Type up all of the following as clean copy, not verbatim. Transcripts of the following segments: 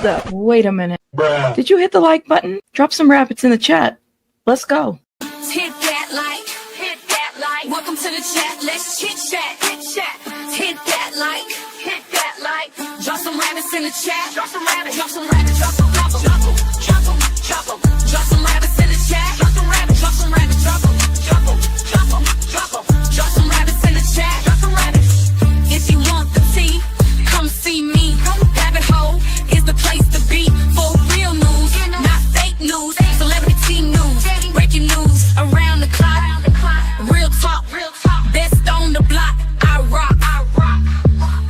Hold up. Wait a minute. Bruh. Did you hit the like button? Drop some rabbits in the chat. Let's go. Hit that like, hit that like. Welcome to the chat. Let's chit chat, hit chat. Hit that like, hit that like. Drop some rabbits in the chat. Drop some rabbits, drop some rabbits, drop some rabbits, drop them, drop them, drop them. Drop some rabbits in the chat. Drop some rabbits, drop some rabbits, drop them, drop them, drop them, drop them. Drop some rabbits in the chat. Drop some rabbits. If you want the tea, come see me. Rabbit hole is the place to be for real news, not fake news. Celebrity news, breaking news around the clock. Real talk, best on the block. I rock, I rock,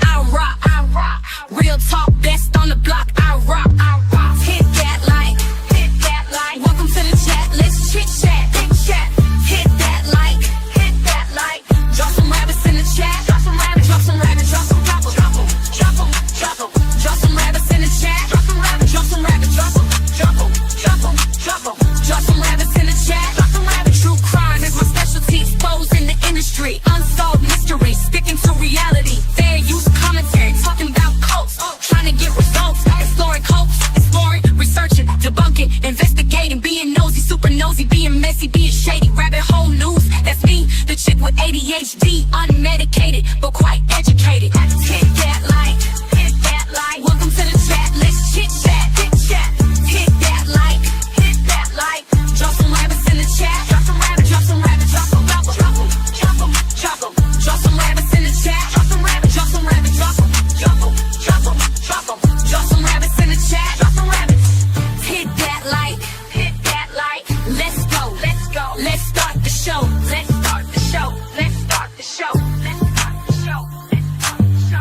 I rock, I rock. Real talk, best on the block. I rock, I rock. Hit that like, hit that like. Welcome to the chat. Let's chit chat, chit chat. Hit that like, hit that like. Drop some rabbits in the chat. Drop some rabbits, drop some rabbits, drop some drop 'em, drop 'em, drop 'em, drop 'em. Drop some rabbits in the chat. Drop some rabbits, drop some rabbits, drop 'em, drop 'em, drop 'em, drop 'em. Drop some rabbits in the chat. Drop some rabbits. True crime is my specialty. Exposing the industry. Unsolved mysteries. Sticking to reality. Fair use commentary. Talking about cults. Trying to get results. Exploring hopes. Exploring. Researching. Debunking. Investigating. Being nosy. Super nosy. Being messy. Being shady. Rabbit hole news. That's me. The chick with ADHD. Unmedicated. But quite educated. Hit that like. Hit that like. Welcome to the chat. Let's chit chat. Hit chat. Hit that like. Hit that like. Drop some rabbits in the chat. Drop some rabbits. Drop some rabbits. Drop some drop 'em, drop 'em, drop 'em, drop 'em. Drop some rabbits in the chat. Drop some rabbits. Drop some rabbits. Drop 'em, drop 'em, drop 'em, drop 'em. Drop some rabbits in the chat. Drop some rabbits. Hit that like. Hit that like. Let's go. Let's go. Let's start the show. Let's start the show. Let's start the show. Let's start the show. Let's start the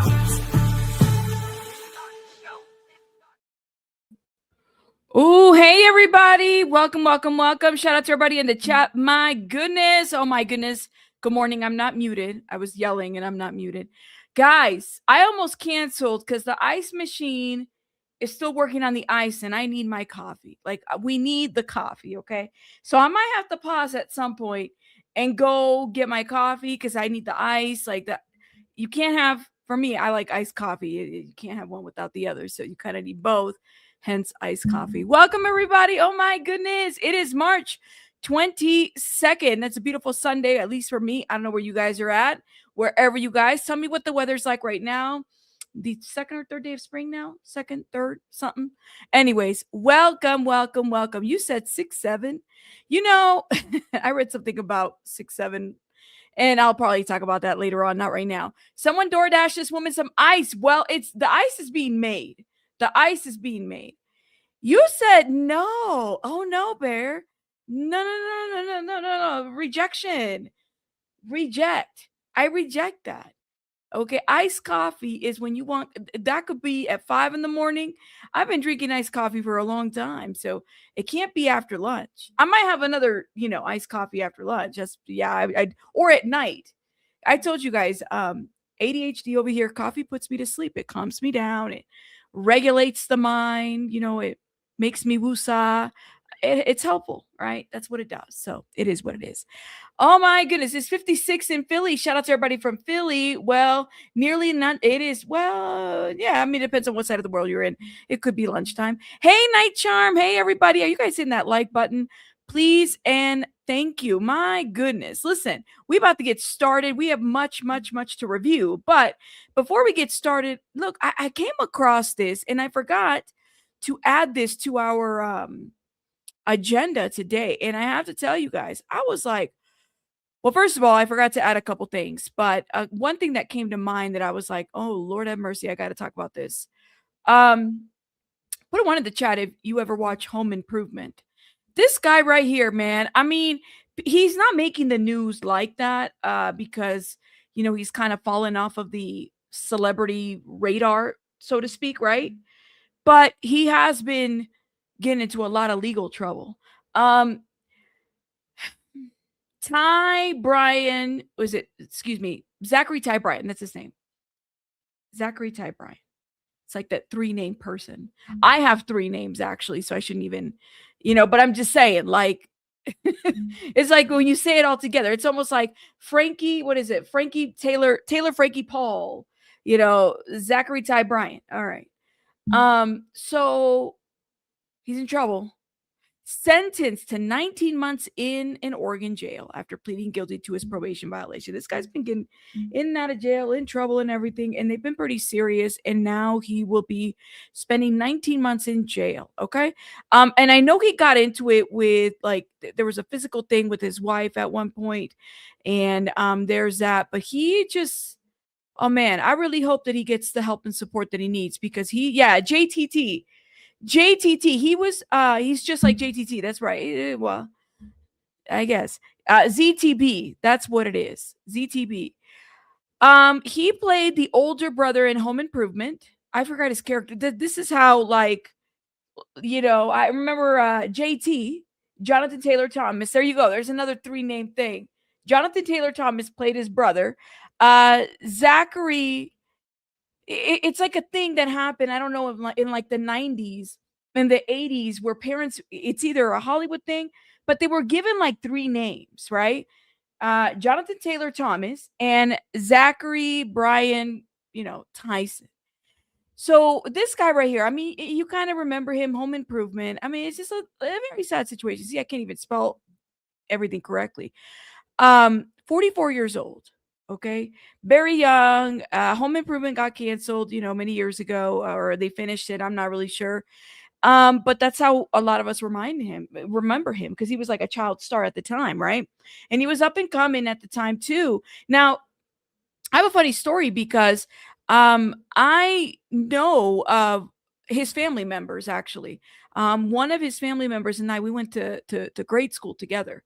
show. Ooh, hey everybody. Welcome. Shout out to everybody in the chat. My goodness. Oh my goodness. Good morning. I'm not muted. I was yelling and I'm not muted. Guys, I almost canceled because the ice machine is still working on the ice and I need my coffee. Like, we need the coffee, okay? So I might have to pause at some point and go get my coffee because I need the ice. Like that. You can't have, for me, I like iced coffee. You can't have one without the other. So you kind of need both. Hence iced coffee. Welcome everybody. Oh my goodness. It is March 22nd. That's a beautiful Sunday, at least for me. I don't know where you guys are at. Wherever you guys, tell me what the weather's like right now. The second or third day of spring now? Second, third, something. Anyways, welcome. You said 6'7". You know, I read something about 6'7", and I'll probably talk about that later on, not right now. Someone DoorDash this woman some ice. Well, the ice is being made. The ice is being made. You said no. Oh no, Bear. No. Rejection. Reject. I reject that. Okay. Iced coffee is when you want, that could be at 5 a.m. I've been drinking iced coffee for a long time. So it can't be after lunch. I might have another, iced coffee after lunch. Just, or at night. I told you guys, ADHD over here, coffee puts me to sleep. It calms me down. It regulates the mind. It makes me woosah. It's helpful, right? That's what it does. So it is what it is. Oh my goodness. It's 56 in Philly. Shout out to everybody from Philly. Well, nearly none. It is. Well, yeah. I mean, it depends on what side of the world you're in. It could be lunchtime. Hey, Night Charm. Hey, everybody. Are you guys hitting that like button? Please and thank you. My goodness. Listen, we about to get started. We have much to review. But before we get started, look, I came across this and I forgot to add this to our agenda today. And I have to tell you guys, I was like, well, first of all, I forgot to add a couple things. But one thing that came to mind that I was like, oh, Lord have mercy, I got to talk about this. Put a one in the chat if you ever watch Home Improvement. This guy right here, man, I mean, he's not making the news like that because, he's kind of fallen off of the celebrity radar, so to speak, right? But he has been getting into a lot of legal trouble. Zachary Ty Bryan, that's his name. Zachary Ty Bryan. It's like that 3-name person. I have 3 names actually, so I shouldn't even, but I'm just saying, like, it's like when you say it all together, it's almost like Frankie, what is it? Frankie Taylor Frankie Paul, Zachary Ty Bryan. All right. So he's in trouble. Sentenced to 19 months in an Oregon jail after pleading guilty to his probation violation. This guy's been getting in and out of jail, in trouble and everything, and they've been pretty serious. And now he will be spending 19 months in jail. Okay. And I know he got into it with like there was a physical thing with his wife at one point, and there's that. But he just oh man, I really hope that he gets the help and support that he needs because JTT, he's just like JTT. That's right. Well, I guess. ZTB, that's what it is. ZTB. He played the older brother in Home Improvement. I forgot his character. This is how, like, I remember JT, Jonathan Taylor Thomas. There you go. There's another three-name thing. Jonathan Taylor Thomas played his brother. Zachary, it's like a thing that happened. I don't know in like the 90s and the 80s where parents, it's either a Hollywood thing, but they were given like three names, right? Jonathan Taylor Thomas and Zachary Brian, Tyson. So this guy right here, I mean, you kind of remember him, Home Improvement. I mean, it's just a very sad situation. See, I can't even spell everything correctly. 44 years old. Okay. Very young. Home Improvement got canceled, many years ago, or they finished it. I'm not really sure. But that's how a lot of us remember him because he was like a child star at the time, right? And he was up and coming at the time too. Now, I have a funny story because I know of his family members actually. One of his family members and I, we went to grade school together.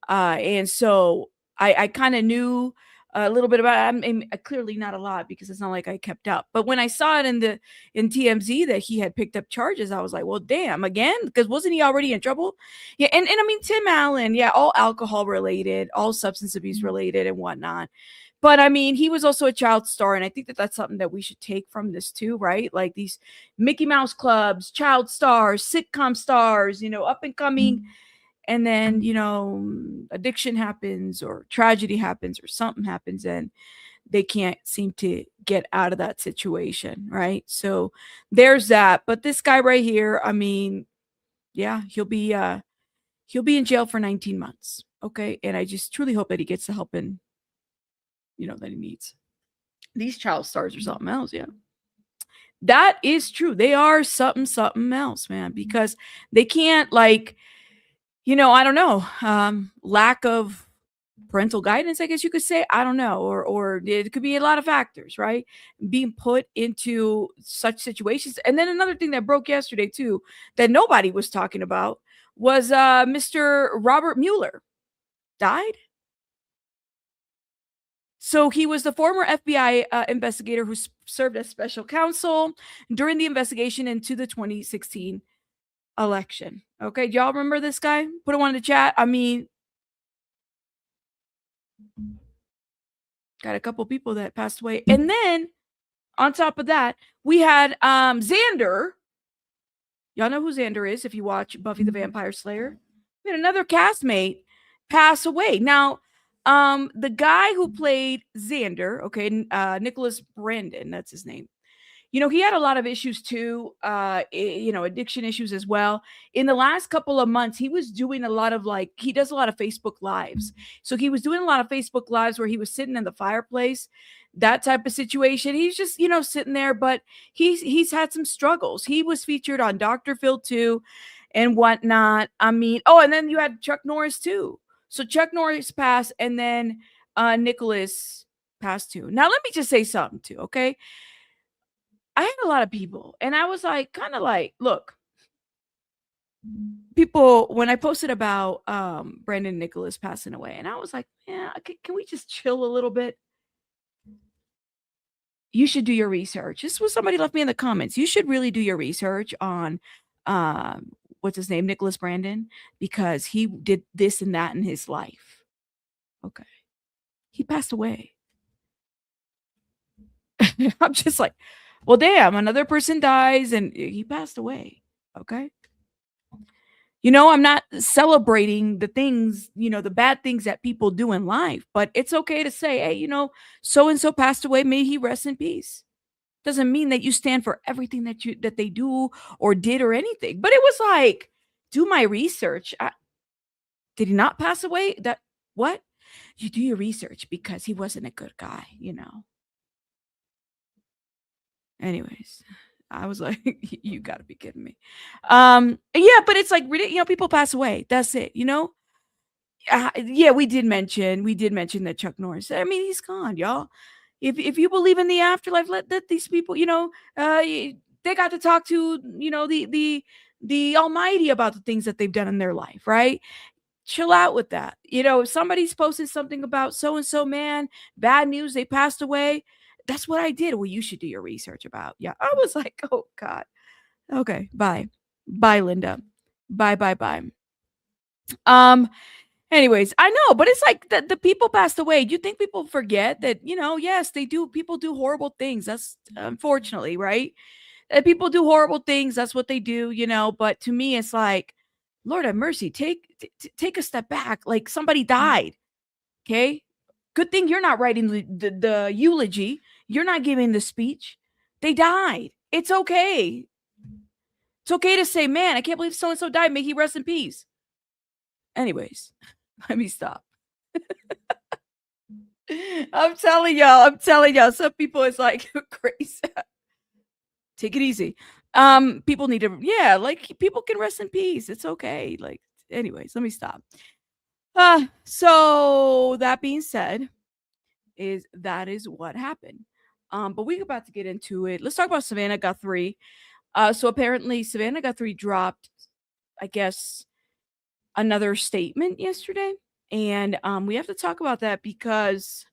And so I kind of knew a little bit about it. I mean, clearly not a lot because it's not like I kept up. But when I saw it in TMZ that he had picked up charges, I was like, well, damn, again? Because wasn't he already in trouble? Yeah, and I mean Tim Allen, yeah, all alcohol related, all substance abuse related and whatnot. But I mean, he was also a child star, and I think that that's something that we should take from this too, right? Like these Mickey Mouse clubs, child stars, sitcom stars, up and coming. And then, addiction happens or tragedy happens or something happens and they can't seem to get out of that situation, right? So there's that. But this guy right here, I mean, yeah, he'll be in jail for 19 months. Okay. And I just truly hope that he gets the help and that he needs. These child stars are something else, yeah. That is true. They are something else, man, because they can't like I don't know, lack of parental guidance, I guess you could say. I don't know, or it could be a lot of factors, right? Being put into such situations. And then another thing that broke yesterday too, that nobody was talking about, was Mr. Robert Mueller died. So he was the former FBI investigator who served as special counsel during the investigation into the 2016 election. Okay, do y'all remember this guy? Put him on the chat. I mean, got a couple people that passed away. And then on top of that, we had Xander. Y'all know who Xander is if you watch Buffy the Vampire Slayer. We had another castmate pass away. Now, the guy who played Xander, okay, Nicholas Brandon, that's his name. He had a lot of issues too, addiction issues as well. In the last couple of months, he was doing a lot of he does a lot of Facebook lives. So he was doing a lot of Facebook lives where he was sitting in the fireplace, that type of situation. He's just, sitting there, but he's had some struggles. He was featured on Dr. Phil too and whatnot. I mean, and then you had Chuck Norris too. So Chuck Norris passed and then Nicholas passed too. Now, let me just say something too, okay? I had a lot of people and I was like, kind of like, look, people, when I posted about Brandon Nicholas passing away, and I was like, yeah, can we just chill a little bit? You should do your research. This was somebody left me in the comments. You should really do your research on what's his name, Nicholas Brandon, because he did this and that in his life. Okay. He passed away. I'm just like, well, damn, another person dies and he passed away. Okay. I'm not celebrating the things, the bad things that people do in life, but it's okay to say, hey, so-and-so passed away. May he rest in peace. doesn't mean that you stand for everything that they do or did or anything. But it was like, do my research. Did he not pass away? That what? You do your research because he wasn't a good guy, you know. Anyways, I was like, you got to be kidding me. Yeah, but it's like, people pass away. That's it, you know. Yeah, we did mention that Chuck Norris. I mean, he's gone, y'all. If you believe in the afterlife, let these people, they got to talk to, the Almighty about the things that they've done in their life, right? Chill out with that. If somebody's posting something about so and so man, bad news, they passed away. That's what I did. Well, you should do your research about. Yeah, I was like, oh God. Okay, bye, bye, Linda, bye, bye, bye. Um, Anyways, I know, but it's like the people passed away. Do you think people forget that, yes, they do. People do horrible things. That's unfortunately, right? People do horrible things. That's what they do, But to me, it's like, Lord have mercy. Take a step back. Like somebody died. Okay. Good thing you're not writing the eulogy. You're not giving the speech. They died. It's okay. It's okay to say, man, I can't believe so and so died. May he rest in peace. Anyways, let me stop. I'm telling y'all, some people is like crazy. Take it easy. People need to, yeah, like people can rest in peace. It's okay. Like, anyways, let me stop. So that being said, that is what happened. But we're about to get into it. Let's talk about Savannah Guthrie. So apparently Savannah Guthrie dropped, I guess, another statement yesterday. And we have to talk about that because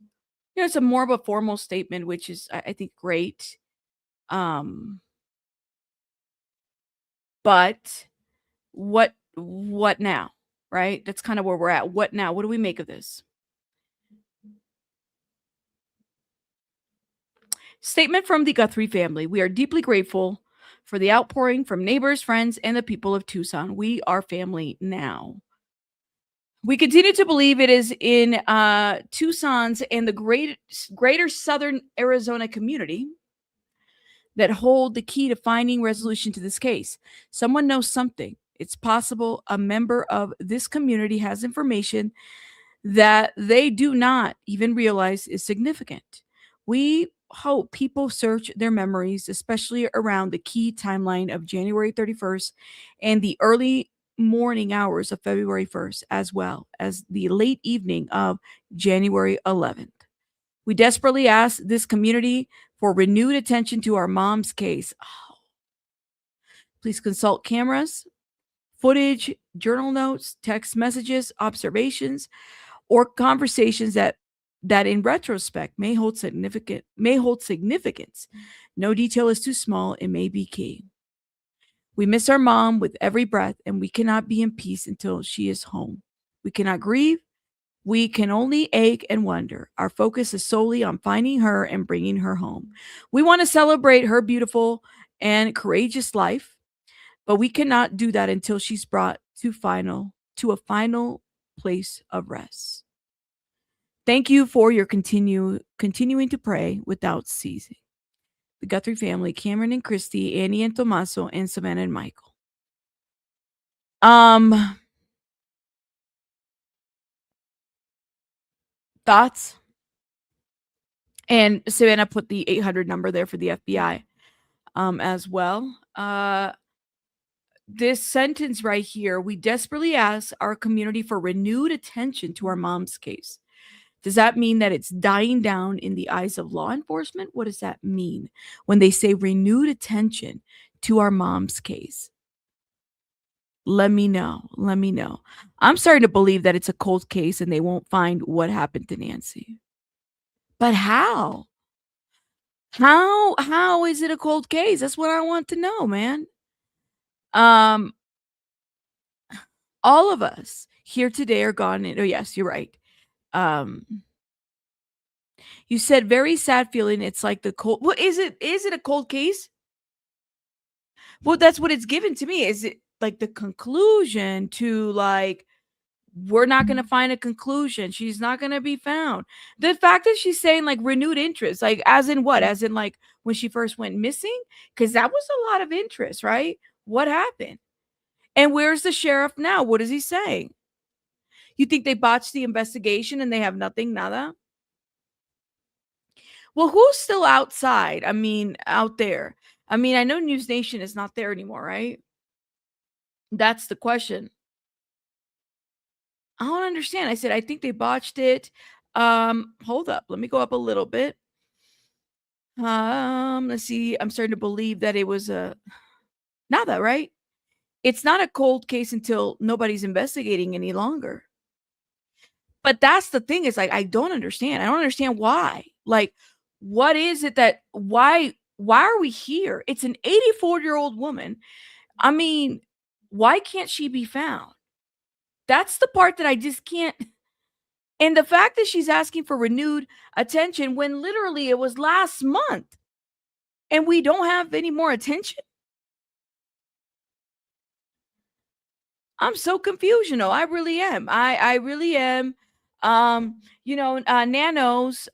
it's a more of a formal statement, which is I think great. But what now? Right? That's kind of where we're at. What now? What do we make of this? Statement from the Guthrie family. We are deeply grateful for the outpouring from neighbors, friends, and the people of Tucson. We are family now. We continue to believe it is in Tucson's and the greater Southern Arizona community that hold the key to finding resolution to this case. Someone knows something. It's possible a member of this community has information that they do not even realize is significant. We hope people search their memories, especially around the key timeline of January 31st and the early morning hours of February 1st, as well as the late evening of January 11th. We desperately ask this community for renewed attention to our mom's case. Oh. Please consult cameras, footage, journal notes, text messages, observations, or conversations that in retrospect may hold significance. No detail is too small, it may be key. We miss our mom with every breath, and we cannot be in peace until she is home. We cannot grieve. We can only ache and wonder. Our focus is solely on finding her and bringing her home. We want to celebrate her beautiful and courageous life, but we cannot do that until she's brought to a final place of rest. Thank you for your continuing to pray without ceasing. The Guthrie family, Cameron and Christy, Annie and Tommaso, and Savannah and Michael. Thoughts? And Savannah put the 800 number there for the FBI as well. This sentence right here, we desperately ask our community for renewed attention to our mom's case. Does that mean that it's dying down in the eyes of law enforcement? What does that mean when they say renewed attention to our mom's case? Let me know. Let me know. I'm starting to believe that it's a cold case and they won't find what happened to Nancy. But how? How is it a cold case? That's what I want to know, man. All of us here today are gone. Oh, yes, you're right. You said very sad feeling. It's like the cold. What is it? Is it a cold case? Well, that's what it's given to me. Is it like the conclusion to like we're not going to find a conclusion. She's not going to be found. The fact that she's saying like renewed interest, like as in what? As in like when she first went missing? Because that was a lot of interest, right? What happened? And where's the sheriff now? What is he saying? You think they botched the investigation and they have nothing, nada? Well, who's still outside? I mean, out there. I mean, I know News Nation is not there anymore, right? That's the question. I don't understand. I said, I think they botched it. Hold up. Let me go up a little bit. Let's see. I'm starting to believe that it was a nada, right? It's not a cold case until nobody's investigating any longer. But that's the thing, is like, I don't understand. I don't understand why. Like, what is it that why are we here? It's an 84-year-old woman. I mean, why can't she be found? That's the part that I just can't. And the fact that she's asking for renewed attention when literally it was last month and we don't have any more attention. I'm so confused, I really am. I really am. Nanos,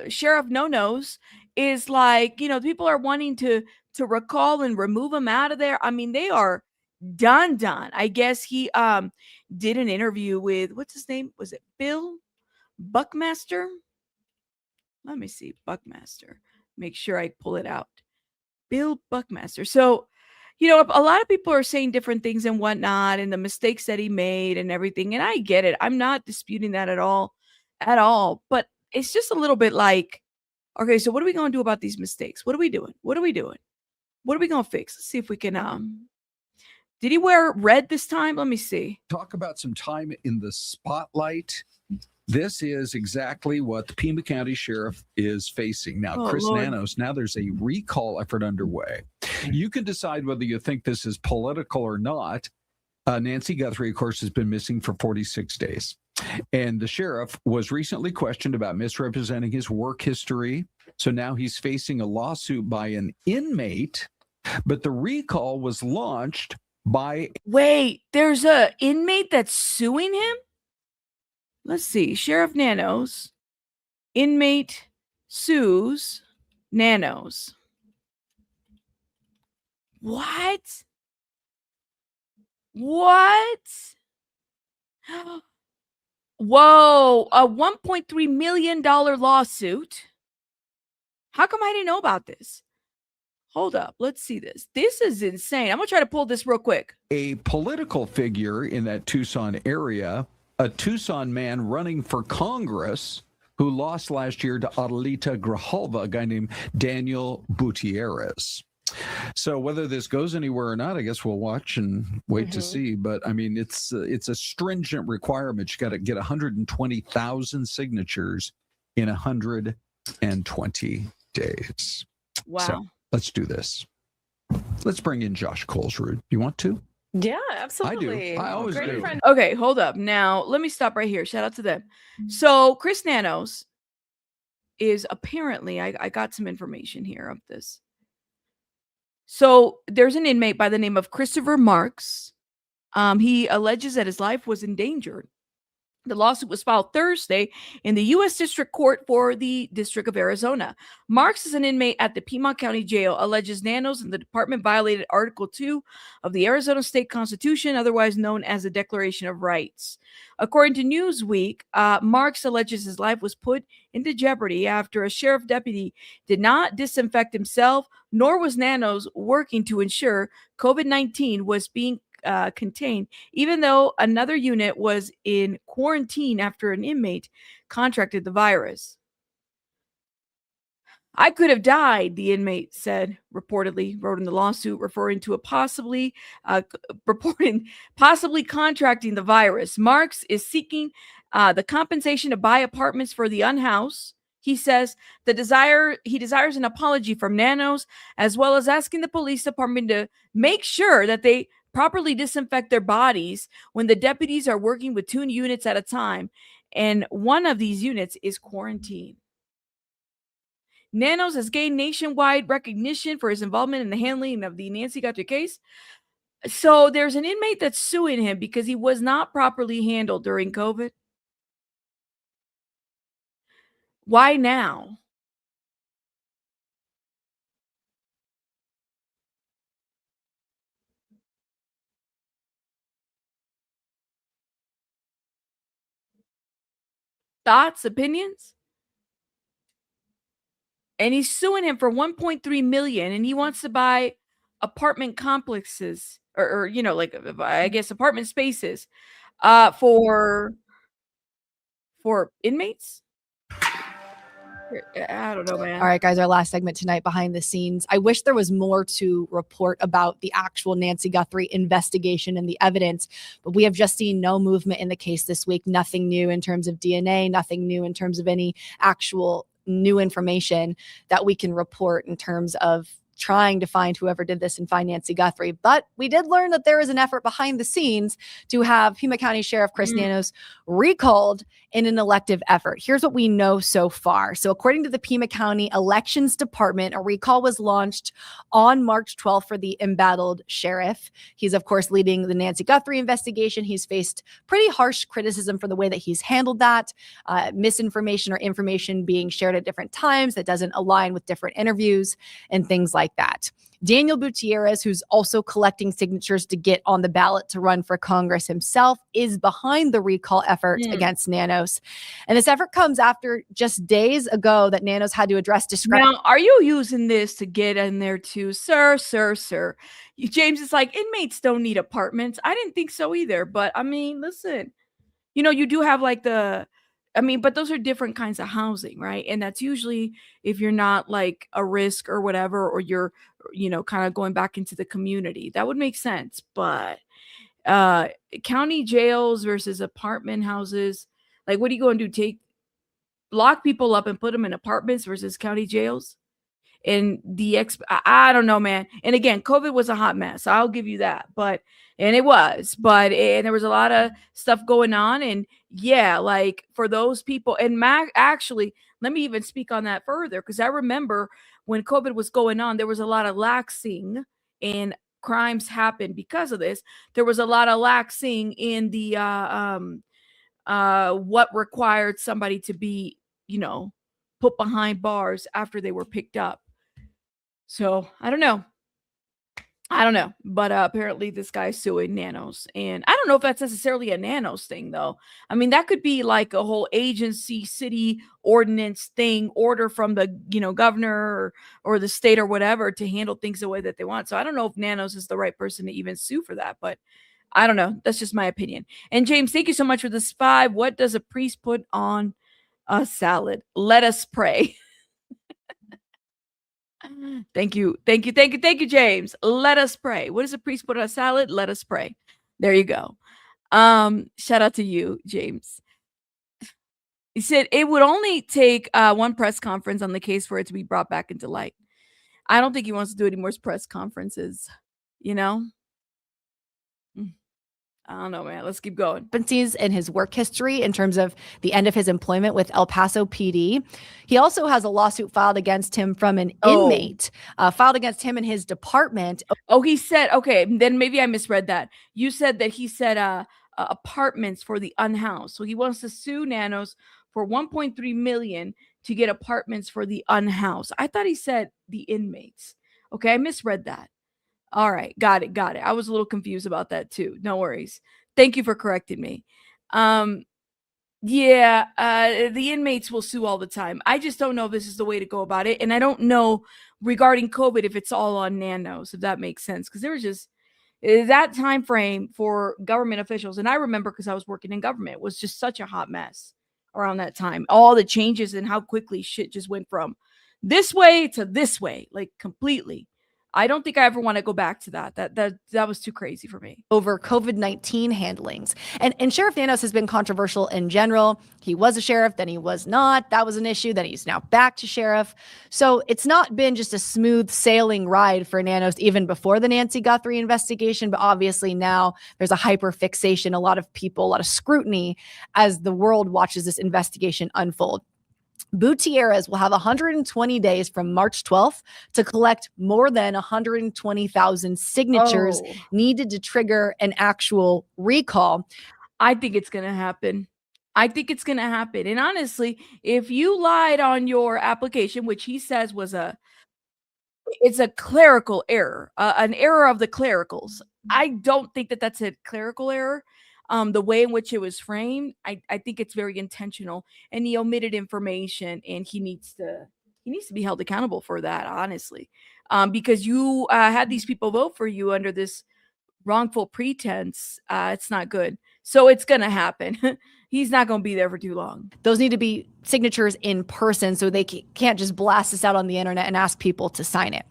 Sheriff No-Nos is like, people are wanting to recall and remove him out of there. I mean, they are done. I guess he did an interview with, what's his name? Was it Bill Buckmaster? Let me see. Buckmaster. Make sure I pull it out. Bill Buckmaster. So, a lot of people are saying different things and whatnot, and the mistakes that he made and everything. And I get it. I'm not disputing that at all. But it's just a little bit like, okay, so what are we going to do about these mistakes? What are we doing? What are we doing? What are we going to fix? Let's see if we can, did he wear red this time? Let me see. Talk about some time in the spotlight. This is exactly what the Pima County Sheriff is facing. Now, Chris Nanos, now there's a recall effort underway. You can decide whether you think this is political or not. Nancy Guthrie, of course, has been missing for 46 days. And the sheriff was recently questioned about misrepresenting his work history. So now he's facing a lawsuit by an inmate. But the recall was launched by... Wait, there's an inmate that's suing him? Let's see. Sheriff Nanos. Inmate sues Nanos. What? Whoa, a $1.3 million lawsuit. How come I didn't know about this? Hold up. Let's see this. This is insane. I'm going to try to pull this real quick. A political figure in that Tucson area, a Tucson man running for Congress who lost last year to Adelita Grijalva, a guy named Daniel Gutierrez. So whether this goes anywhere or not, I guess we'll watch and wait to see. But I mean, it's a stringent requirement. You got to get 120,000 signatures in 120 days. Wow. So let's do this. Let's bring in Josh Colesrud. You want to? Yeah, absolutely. I do. I always Great do. friend. Okay, hold up. Now, let me stop right here. Shout out to them. So Chris Nanos is apparently, I got some information here of this. So there's an inmate by the name of Christopher Marks. He alleges that his life was endangered. The lawsuit was filed Thursday in the U.S. District Court for the District of Arizona. Marks is an inmate at the Piedmont County Jail, alleges Nanos and the department violated Article 2 of the Arizona State Constitution, otherwise known as the Declaration of Rights. According to Newsweek, Marks alleges his life was put into jeopardy after a sheriff deputy did not disinfect himself, nor was Nanos working to ensure COVID-19 was being contained, even though another unit was in quarantine after an inmate contracted the virus. I could have died, the inmate said, reportedly wrote in the lawsuit, referring to a possibly contracting the virus. Marks is seeking the compensation to buy apartments for the unhoused. He says he desires an apology from Nanos, as well as asking the police department to make sure that they properly disinfect their bodies when the deputies are working with 2 units at a time, and one of these units is quarantined. Nanos has gained nationwide recognition for his involvement in the handling of the Nancy Guthrie case. So there's an inmate that's suing him because he was not properly handled during COVID. Why now? Thoughts, opinions? And he's suing him for 1.3 million, and he wants to buy apartment complexes or like I guess apartment spaces for inmates. I don't know, man. All right, guys, our last segment tonight, behind the scenes. I wish there was more to report about the actual Nancy Guthrie investigation and the evidence, but we have just seen no movement in the case this week. Nothing new in terms of DNA, nothing new in terms of any actual new information that we can report in terms of trying to find whoever did this and find Nancy Guthrie. But we did learn that there is an effort behind the scenes to have Pima County Sheriff Chris Nanos recalled in an elective effort. Here's what we know so far. So according to the Pima County Elections Department, a recall was launched on March 12th for the embattled sheriff. He's, of course, leading the Nancy Guthrie investigation. He's faced pretty harsh criticism for the way that he's handled that, misinformation or information being shared at different times that doesn't align with different interviews and things like that. Daniel Gutierrez, who's also collecting signatures to get on the ballot to run for Congress himself, is behind the recall effort against Nanos. And this effort comes after just days ago that Nanos had to address discrepancies. Now, are you using this to get in there too? Sir. James is like, inmates don't need apartments. I didn't think so either. But I mean, listen, you do have like but those are different kinds of housing, right? And that's usually if you're not like a risk or whatever, or you're, kind of going back into the community. That would make sense. But county jails versus apartment houses, like, what are you going to do? Lock people up and put them in apartments versus county jails? And I don't know, man. And again, COVID was a hot mess. I'll give you that. And there was a lot of stuff going on. And yeah, like for those people, and actually, let me even speak on that further, because I remember when COVID was going on, there was a lot of laxing and crimes happened because of this. There was a lot of laxing in the what required somebody to be, put behind bars after they were picked up. So I don't know. But apparently this guy's suing Nanos. And I don't know if that's necessarily a Nanos thing, though. I mean, that could be like a whole agency, city ordinance thing, order from the, governor or the state or whatever to handle things the way that they want. So I don't know if Nanos is the right person to even sue for that. But I don't know. That's just my opinion. And James, thank you so much for this 5. What does a priest put on a salad? Let us pray. Thank you, James. Let us pray. What does a priest put on a salad? Let us pray. There you go. Shout out to you, James. He said it would only take one press conference on the case for it to be brought back into light. I don't think he wants to do any more press conferences, I don't know, man. Let's keep going. In his work history in terms of the end of his employment with El Paso PD. He also has a lawsuit filed against him from an inmate, filed against him in his department. He said, okay, then maybe I misread that. You said that he said apartments for the unhoused. So he wants to sue Nanos for 1.3 million to get apartments for the unhoused. I thought he said the inmates. Okay, I misread that. All right. Got it. I was a little confused about that too. No worries. Thank you for correcting me. The inmates will sue all the time. I just don't know if this is the way to go about it. And I don't know regarding COVID if it's all on Nanos, if that makes sense. Because there was just that time frame for government officials. And I remember because I was working in government, it was just such a hot mess around that time. All the changes and how quickly shit just went from this way to this way, like completely. I don't think I ever want to go back to that. That was too crazy for me. Over COVID-19 handlings. And Sheriff Nanos has been controversial in general. He was a sheriff, then he was not. That was an issue. Then he's now back to sheriff. So it's not been just a smooth sailing ride for Nanos even before the Nancy Guthrie investigation. But obviously now there's a hyper fixation, a lot of people, a lot of scrutiny as the world watches this investigation unfold. Gutierrez will have 120 days from March 12th to collect more than 120,000 signatures needed to trigger an actual recall. I think it's going to happen. I think it's going to happen. And honestly, if you lied on your application, which he says it's a clerical error, an error of the clericals. I don't think that that's a clerical error. The way in which it was framed, I think it's very intentional, and he omitted information, and he needs to be held accountable for that, honestly, because you had these people vote for you under this wrongful pretense. It's not good. So it's going to happen. He's not going to be there for too long. Those need to be signatures in person, so they can't just blast this out on the internet and ask people to sign it.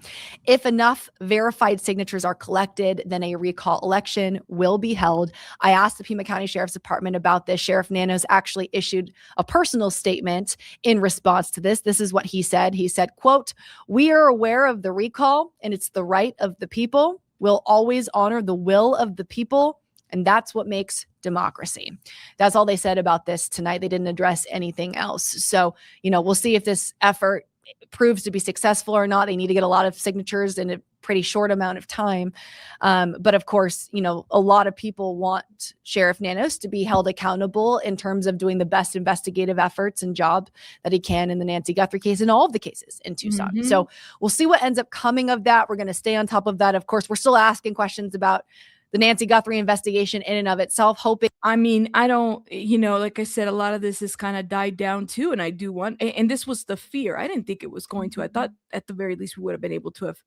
If enough verified signatures are collected, then a recall election will be held. I asked the Pima County Sheriff's Department about this. Sheriff Nanos actually issued a personal statement in response to this. This is what he said. He said, quote, "We are aware of the recall, and it's the right of the people. We'll always honor the will of the people, and that's what makes democracy." That's all they said about this tonight. They didn't address anything else. So, we'll see if this effort proves to be successful or not. They need to get a lot of signatures in a pretty short amount of time. But of course, a lot of people want Sheriff Nanos to be held accountable in terms of doing the best investigative efforts and job that he can in the Nancy Guthrie case and all of the cases in Tucson. Mhm. So we'll see what ends up coming of that. We're going to stay on top of that. Of course, we're still asking questions about the Nancy Guthrie investigation in and of itself, hoping. I mean, I don't, like I said, a lot of this has kind of died down too. And I do want, and this was the fear. I didn't think it was going to. I thought at the very least we would have been able to have,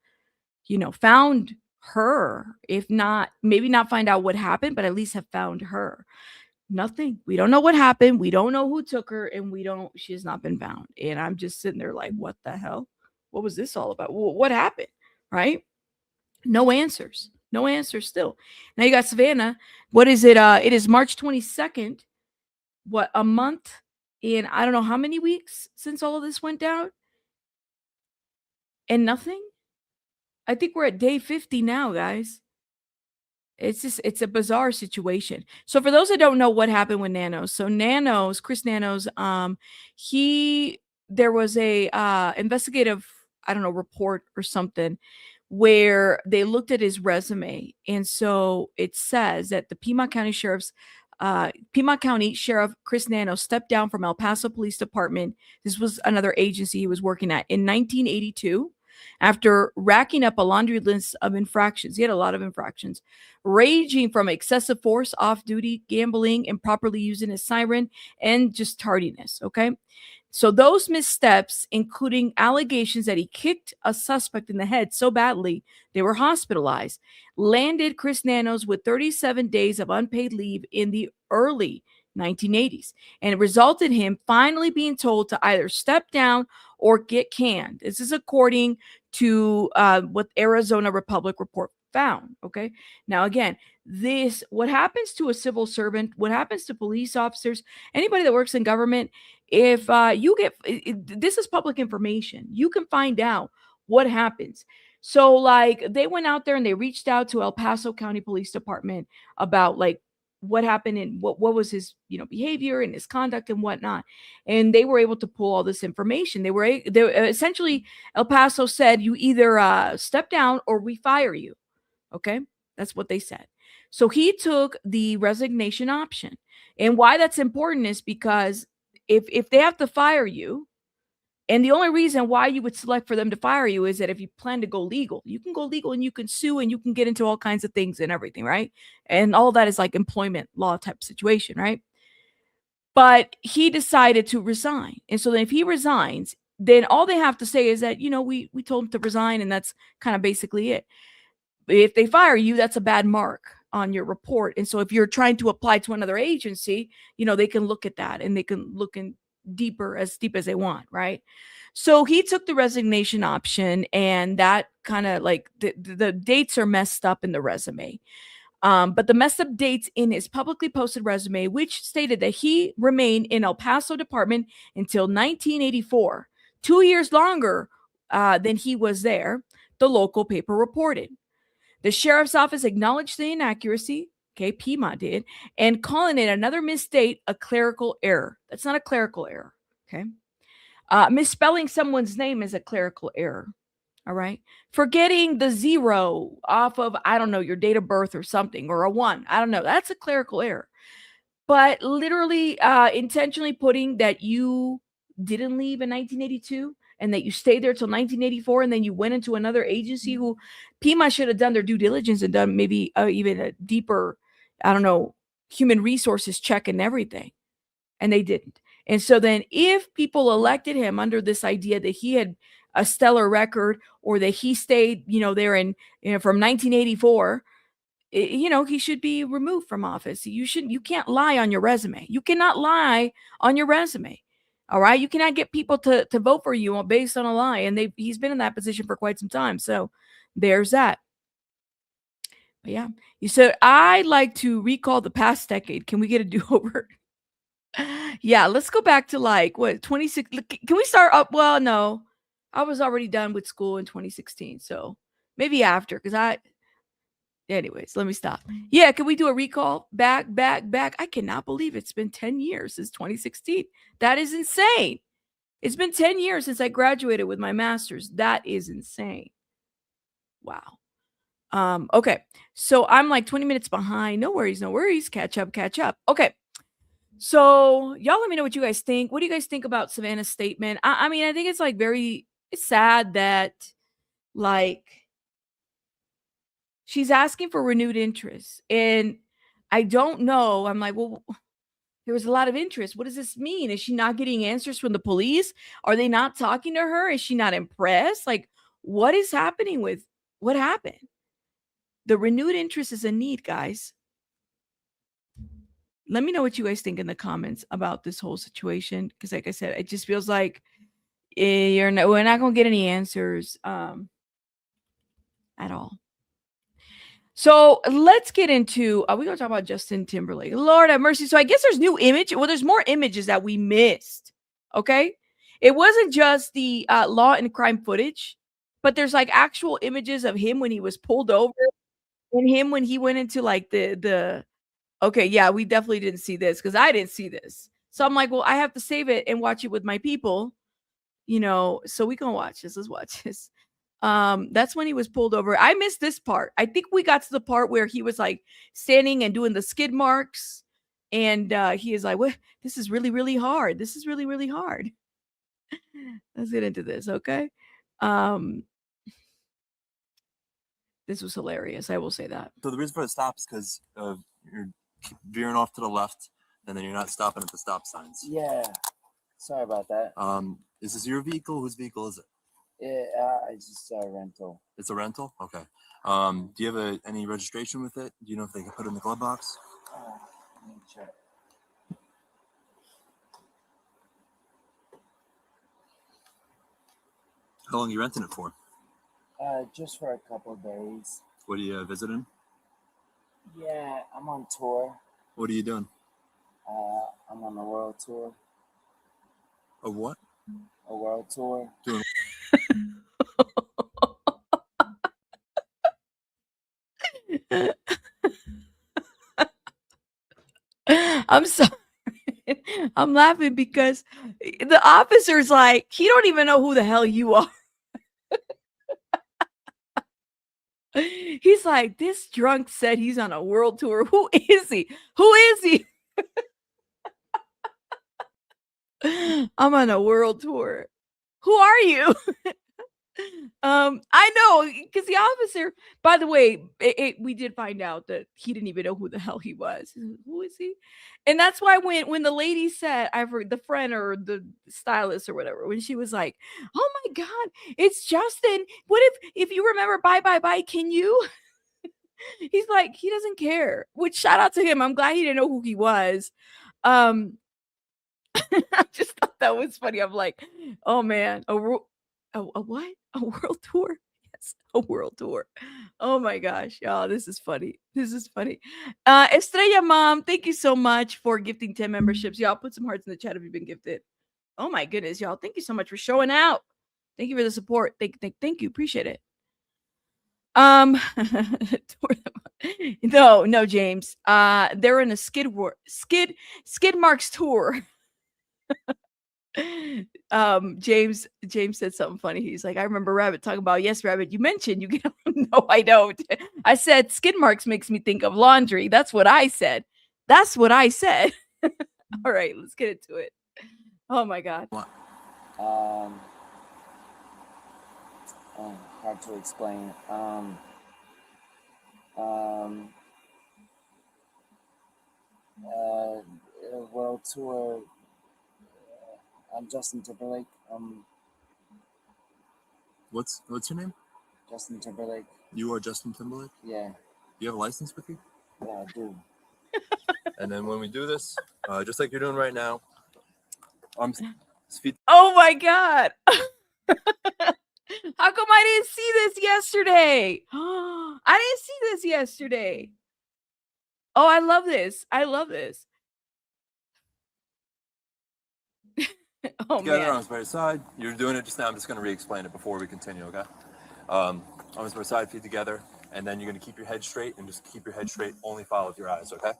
found her. If not, maybe not find out what happened, but at least have found her. Nothing. We don't know what happened. We don't know who took her, and she has not been found. And I'm just sitting there like, what the hell? What was this all about? What happened? Right? No answers. No answers still. Now you got Savannah. What is it? It is March 22nd. What, a month and I don't know how many weeks since all of this went down? And nothing? I think we're at day 50 now, guys. It's a bizarre situation. So for those that don't know what happened with Nanos, so Chris Nanos, there was a investigative, I don't know, report or something where they looked at his resume. And so it says that the Piedmont County Sheriff Chris Nanos stepped down from El Paso Police Department. This was another agency he was working at in 1982 after racking up a laundry list of infractions. He had a lot of infractions, ranging from excessive force, off-duty gambling, improperly using his siren, and just tardiness. Okay. So those missteps, including allegations that he kicked a suspect in the head so badly they were hospitalized, landed Chris Nanos with 37 days of unpaid leave in the early 1980s, and it resulted in him finally being told to either step down or get canned. This is according to what Arizona Republic Report found. Okay. Now, again, what happens to a civil servant, what happens to police officers, anybody that works in government, if you get, this is public information, you can find out what happens. So like they went out there and they reached out to El Paso County Police Department about like what happened and what was his, behavior and his conduct and whatnot. And they were able to pull all this information. They essentially, El Paso said, you either step down or we fire you. Okay. That's what they said. So he took the resignation option. And why that's important is because if they have to fire you, and the only reason why you would select for them to fire you is that if you plan to go legal, you can go legal and you can sue and you can get into all kinds of things and everything, right? And all that is like employment law type situation, right? But he decided to resign. And so then if he resigns, then all they have to say is that, we told him to resign, and that's kind of basically it. If they fire you, that's a bad mark on your report. And so if you're trying to apply to another agency, they can look at that and they can look in as deep as they want, right? So he took the resignation option, and that kind of like the dates are messed up in the resume. But the messed up dates in his publicly posted resume, which stated that he remained in El Paso Department until 1984, 2 years longer than he was there, the local paper reported. The sheriff's office acknowledged the inaccuracy, okay, Pima did, and calling it another misdate a clerical error. That's not a clerical error, okay? Misspelling someone's name is a clerical error. All right. Forgetting the 0 off of, I don't know, your date of birth or something, or a 1. I don't know. That's a clerical error. But literally intentionally putting that you didn't leave in 1982 and that you stayed there till 1984 and then you went into another agency who PIMA should have done their due diligence and done maybe even a deeper, I don't know, human resources check and everything. And they didn't. And so then if people elected him under this idea that he had a stellar record or that he stayed, there in, from 1984, he should be removed from office. You can't lie on your resume. You cannot lie on your resume. All right. You cannot get people to vote for you based on a lie. And he's been in that position for quite some time. So there's that. But yeah, you said, I'd like to recall the past decade. Can we get a do-over? Yeah, let's go back to 26. Can we start up? Well, no, I was already done with school in 2016. So maybe after, anyways, let me stop. Yeah, can we do a recall? Back. I cannot believe it's been 10 years since 2016. That is insane. It's been 10 years since I graduated with my master's. That is insane. Wow. Okay. So I'm 20 minutes behind. No worries. Catch up. Okay. So y'all let me know what you guys think. What do you guys think about Savannah's statement? I mean, I think it's it's sad that she's asking for renewed interest. And I don't know. I'm well, there was a lot of interest. What does this mean? Is she not getting answers from the police? Are they not talking to her? Is she not impressed? What is happening with what happened? The renewed interest is a need, guys. Let me know what you guys think in the comments about this whole situation. Because like I said, it just feels like we're not going to get any answers at all. So let's get into, we're going to talk about Justin Timberlake. Lord have mercy. So I guess there's new image. Well, there's more images that we missed. Okay. It wasn't just the law and crime footage, but there's actual images of him when he was pulled over and him when he went into the okay, yeah, we definitely didn't see this because I didn't see this. So I'm well, I have to save it and watch it with my people, so we can watch this. Let's watch this. That's when he was pulled over. I missed this part. I think we got to the part where he was standing and doing the skid marks. And he is what? This is really, really hard. This is really, really hard. Let's get into this, okay? This was hilarious. I will say that. So the reason for the stop is because you're veering off to the left, and then you're not stopping at the stop signs. Yeah. Sorry about that. Is this your vehicle? Whose vehicle is it? It's just a rental. It's a rental? Okay. Do you have any registration with it? Do you know if they can put it in the glove box? Let me check. How long are you renting it for? Just for a couple of days. What are you visiting? Yeah, I'm on tour. What are you doing? I'm on a world tour. A what? A world tour. Doing I'm sorry. I'm laughing because the officer's he don't even know who the hell you are. He's this drunk said he's on a world tour. Who is he? I'm on a world tour. Who are you? I know, because the officer, by the way, we did find out that he didn't even know who the hell he was. Who is he? And that's why when the lady said, I've heard the friend or the stylist or whatever, when she was oh my God, it's Justin. What if you remember bye, can you? He's he doesn't care, which shout out to him. I'm glad he didn't know who he was. I just thought that was funny. I'm oh man, a what? A world tour? Yes, a world tour. Oh my gosh, y'all, this is funny. Estrella Mom, thank you so much for gifting 10 memberships. Y'all put some hearts in the chat if you've been gifted. Oh my goodness, y'all. Thank you so much for showing out. Thank you for the support. Thank you. Appreciate it. No, James. They're in a skid marks tour. James said something funny. He's like, I remember Rabbit talking about, yes, Rabbit, you mentioned you get no, I don't. I said skid marks makes me think of laundry. That's what I said. That's what I said. All right, let's get into it. Oh my God. Oh, hard to explain. World tour. I'm Justin Timberlake. What's your name? Justin Timberlake. You are Justin Timberlake? Yeah. You have a license with you? Yeah, I do. And then when we do this, just like you're doing right now, feet. Oh my God. How come I didn't see this yesterday? I didn't see this yesterday. Oh, I love this. I love this. Oh, Together, man. arms by your side. You're doing it just now. I'm just going to re-explain it before we continue, okay? Arms by your side, feet together, and then you're going to keep your head straight and just keep your head straight. Only follow with your eyes, okay?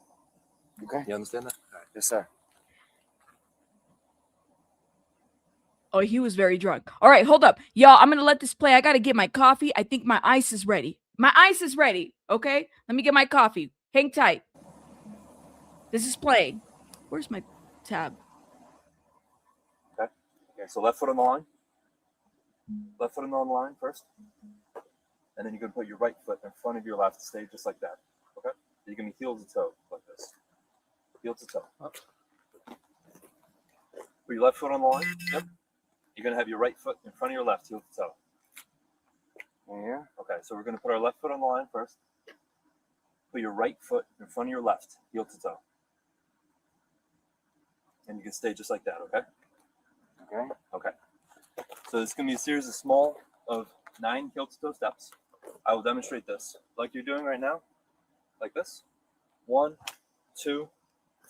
Okay. You understand that? All right. Yes, sir. Oh, he was very drunk. All right, hold up. Y'all, I'm going to let this play. I got to get my coffee. I think my ice is ready. My ice is ready, okay? Let me get my coffee. Hang tight. This is playing. Where's my tab? Okay, so left foot on the line. Left foot on the line first. And then you're going to put your right foot in front of your left, stay just like that. Okay? You're going to heel to toe like this. Heel to toe. Up. Put your left foot on the line. Yep. You're going to have your right foot in front of your left, heel to toe. Yeah. Okay, so we're going to put our left foot on the line first. Put your right foot in front of your left, heel to toe. And you can stay just like that, okay? Okay. Okay. So this is going to be a series of small of 9 heel to toe steps. I will demonstrate this like you're doing right now, like this. 1, 2,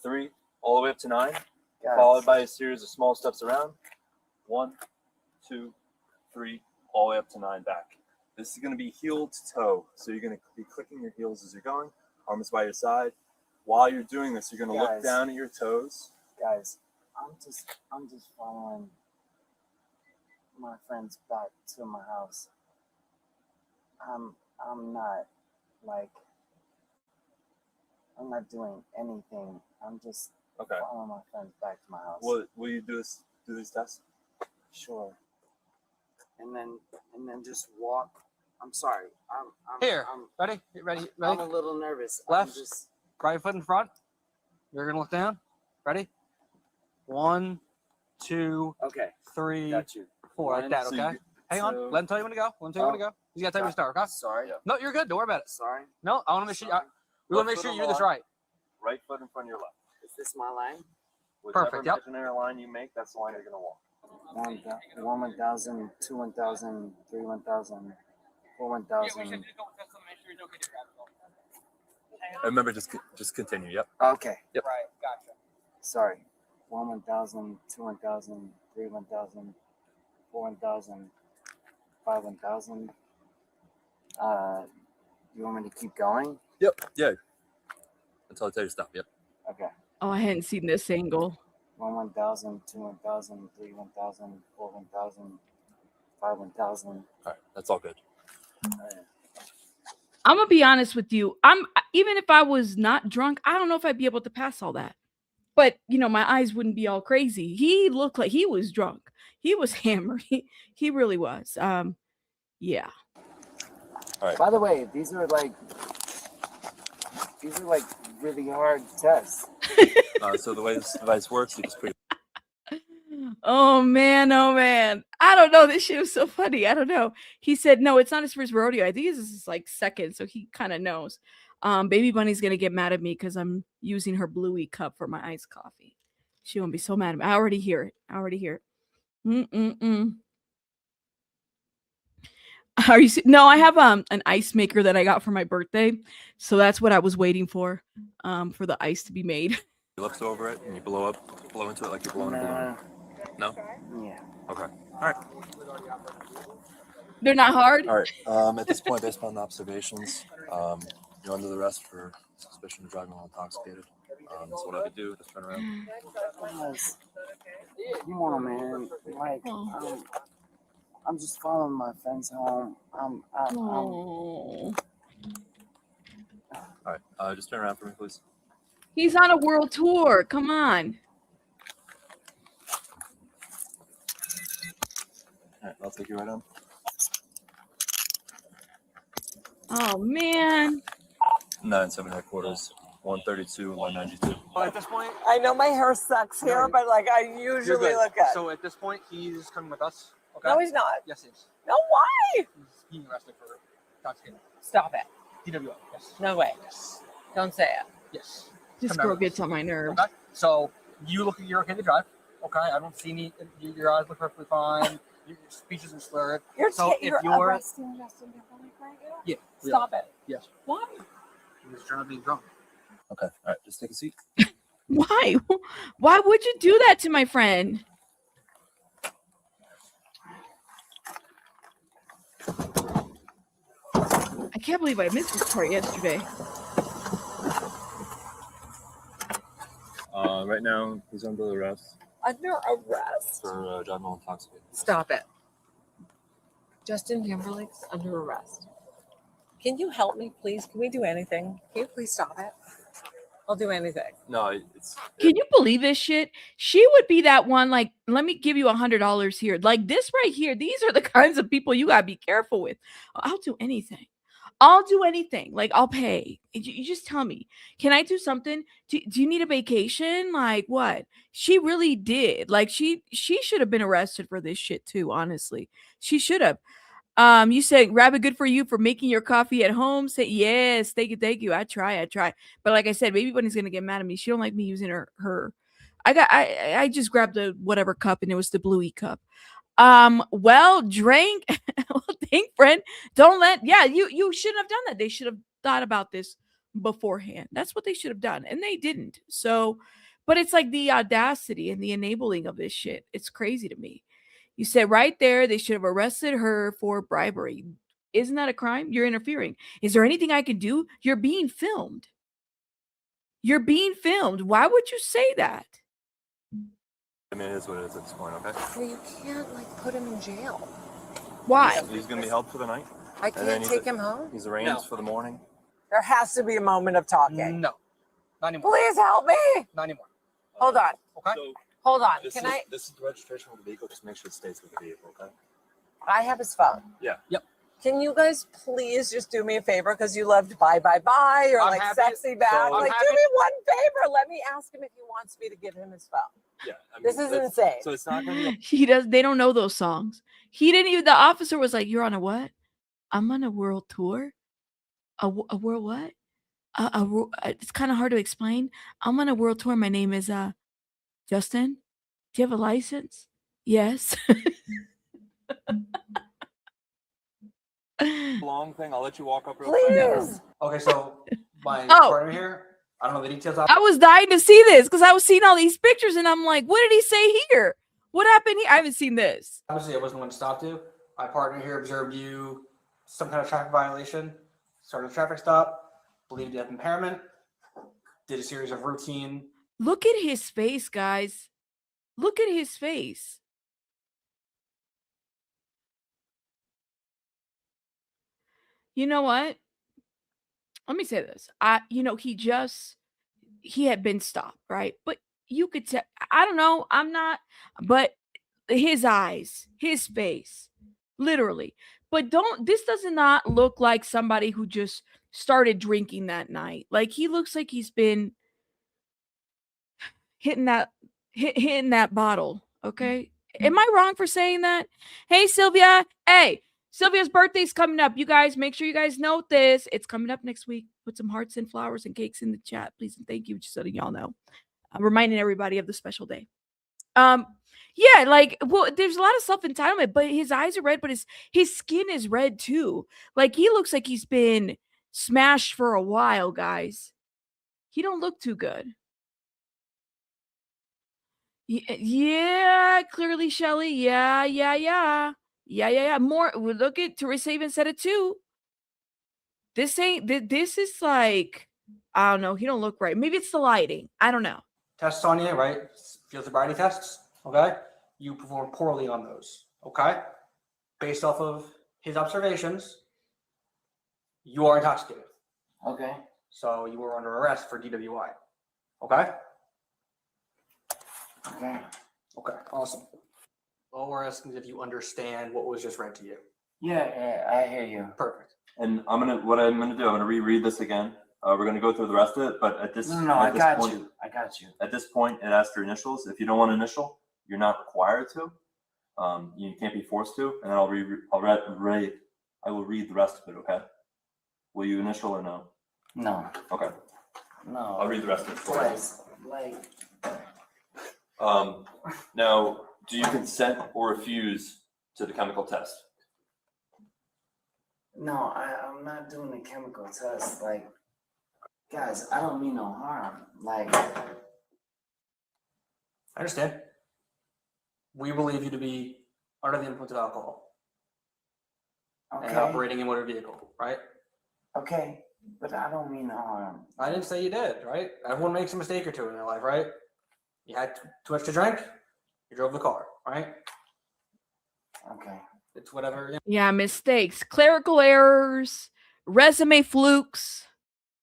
3, all the way up to 9, followed by a series of small steps around. 1, 2, 3, all the way up to 9 back. This is going to be heel to toe. So you're going to be clicking your heels as you're going, arms by your side. While you're doing this, you're going to look down at your toes. Guys, I'm just following my friends back to my house. I'm not doing anything. I'm just following my friends back to my house. Will you do these tests? Sure. And then just walk. I'm sorry. Ready? I'm a little nervous. Left. Right foot in front. You're gonna look down. Ready? 1, 2, Okay. 3, Got you. 4. Like that, So okay? Hang on. Let him tell you when to go. You gotta tell me to start, okay? Sorry. No, you're good. Don't worry about it. Sorry. No, I want to make sure. We want to make sure you do this right. Right foot in front of your left. Is this my line? Perfect, yep. Whichever imaginary line you make, that's the line you're going to walk. 1,000, 2, 1,000, 3, 1,000, 4, 1,000. Remember, just continue. Yep. Okay. Yep. Right, gotcha. Sorry. 1, 1,000, 2, 1,000, 3, 1,000, 4, 1,000, 5, 1,000. You want me to keep going? Yep. Yeah. Until I tell you to stop. Yep. Okay. Oh, I hadn't seen this angle. 1, 1,000, 2, 1,000, 3, 1,000, 4, 1,000, 5, 1,000. All right. That's all good. I'm gonna be honest with you. Even if I was not drunk, I don't know if I'd be able to pass all that. But my eyes wouldn't be all crazy. He looked like he was drunk. He was hammered. He really was. Yeah. All right. By the way, these are like really hard tests. So the way this device works, you just put Oh man. I don't know. This shit was so funny. I don't know. He said, no, it's not his first rodeo. I think this is his like second. So he kind of knows. Baby Bunny's going to get mad at me because I'm using her Bluey cup for my iced coffee. She won't be so mad at me. I already hear it. Are you? No, I have an ice maker that I got for my birthday. So that's what I was waiting for the ice to be made. your lips over it and you blow into it like you're blowing a balloon. No? Yeah. Okay. All right. They're not hard? All right. At this point, based upon the observations, you're under the arrest for suspicion of driving while intoxicated. So what I could do, just turn around. Guys, come on, man. Like, I'm just following my friends home. Oh. All right, just turn around for me, please. He's on a world tour. Come on. All right, I'll take you right on. Oh man. 9 7.75, 132, 192. Well, at this point, I know my hair sucks here, but like I you're usually good. look good. So at this point, he's coming with us. Okay. No, he's not. Yes, he is. No, why? He's being arrested for intoxicating. Stop it. DWI. Yes. No way. Yes. Don't say it. Yes. This Come girl out. gets on my nerves. Okay. So you look like you're okay to drive. Okay. I don't see any. Your eyes look perfectly fine. Your speech isn't slurred. You're You're arresting Justin Timberlake right now? Yeah. Stop it. Yes. Why? You're just trying to be drunk. Okay, all right, just take a seat. Why? Why would you do that to my friend? I can't believe I missed this part yesterday. Right now, he's under arrest Under arrest. for driving while intoxicated. Stop it. Justin Timberlake's under arrest. Can you help me, please? Can we do anything? Can you please stop it? I'll do anything. No, it's. Can you believe this shit? She would be that one, like, let me give you $100 here. Like this right here. These are the kinds of people you gotta be careful with. I'll do anything. I'll do anything. Like, I'll pay. You just tell me. Can I do something? Do you need a vacation? Like, what? She really did. Like, she should have been arrested for this shit too, honestly. She should have. You said, Rabbit, good for you for making your coffee at home. Say, yes, thank you. I try. But like I said, maybe Bunny's gonna get mad at me. She don't like me using her. I just grabbed the whatever cup and it was the bluey cup. Well, drink. Well, think, friend. Don't let. Yeah, you shouldn't have done that. They should have thought about this beforehand. That's what they should have done, and they didn't. So, but it's like the audacity and the enabling of this shit. It's crazy to me. You said right there they should have arrested her for bribery. Isn't that a crime? You're interfering. Is there anything I can do? You're being filmed. You're being filmed. Why would you say that? I mean, it is what it is at this point, okay? Well, you can't like put him in jail. Why? He's going to be held for the night. I And then can't take him home. He's arraigned No. for the morning. There has to be a moment of talking. No. Not anymore. Please help me. Not anymore. Hold on. Okay. So Hold on. this Can is, I? this is the registration of the vehicle. Just make sure it stays with the vehicle, okay? I have his phone. Yeah. Yep. Can you guys please just do me a favor because you loved bye or I'm like happy. sexy back? So- Like, I'm do happy. me one favor. Let me ask him if he wants me to give him his phone. Yeah. I mean, This is that's- insane. So it's not going to be. He does. They don't know those songs. He didn't even. The officer was like, "You're on a what? I'm on a world tour. A world what? It's kind of hard to explain. I'm on a world tour. My name is Justin. Do you have a license? Yes. Long thing. I'll let you walk up real quick. Please. Okay. So my Oh. partner here. I don't know the details. I was dying to see this because I was seeing all these pictures and I'm like, what did he say here? What happened here? I haven't seen this. Obviously, I wasn't the one to stop you. My partner here observed you some kind of traffic violation, started a traffic stop, believed you have impairment, did a series of routine. Look at his face, guys. Look at his face. You know what? Let me say this. He had been stopped, right? But you could tell, I don't know, I'm not, but his eyes, his face, literally. But this does not look like somebody who just started drinking that night. Like he looks like he's been hitting that bottle. Okay. Am I wrong for saying that? Hey, Sylvia. Hey, Sylvia's birthday's coming up. You guys, make sure you guys note this. It's coming up next week. Put some hearts and flowers and cakes in the chat, please. And thank you. Just letting y'all know. I'm reminding everybody of the special day. Yeah, like, well, there's a lot of self-entitlement, but his eyes are red, but his skin is red too. Like he looks like he's been smashed for a while, guys. He don't look too good. Yeah, clearly, Shelly. Yeah. More. Look at Teresa even said it too. This is like, I don't know. He don't look right. Maybe it's the lighting. I don't know. Tests on you, right? Field sobriety tests, okay? You perform poorly on those, okay? Based off of his observations, you are intoxicated. Okay. So you were under arrest for DWI, okay? Okay. Okay, awesome. All we're asking is if you understand what was just read to you. Yeah, I hear you. Perfect. And I'm gonna reread this again. We're gonna go through the rest of it, but at this No, at I this got point, you. I got you. At this point, it asks for initials. If you don't want to initial, you're not required to. You can't be forced to. And I will read the rest of it. Okay? Will you initial or no? No. Okay. No. I'll read the rest of it for you. Twice. Like. Now, do you consent or refuse to the chemical test? No, I'm not doing the chemical test. Like, guys, I don't mean no harm. Like, I understand. We believe you to be under the influence of alcohol and okay, operating a motor vehicle, right? okay, but I don't mean no harm. I didn't say you did, right? Everyone makes a mistake or two in their life, right? You had too much to drink, you drove the car, right? Okay. It's whatever. You know. Yeah, mistakes, clerical errors, resume flukes,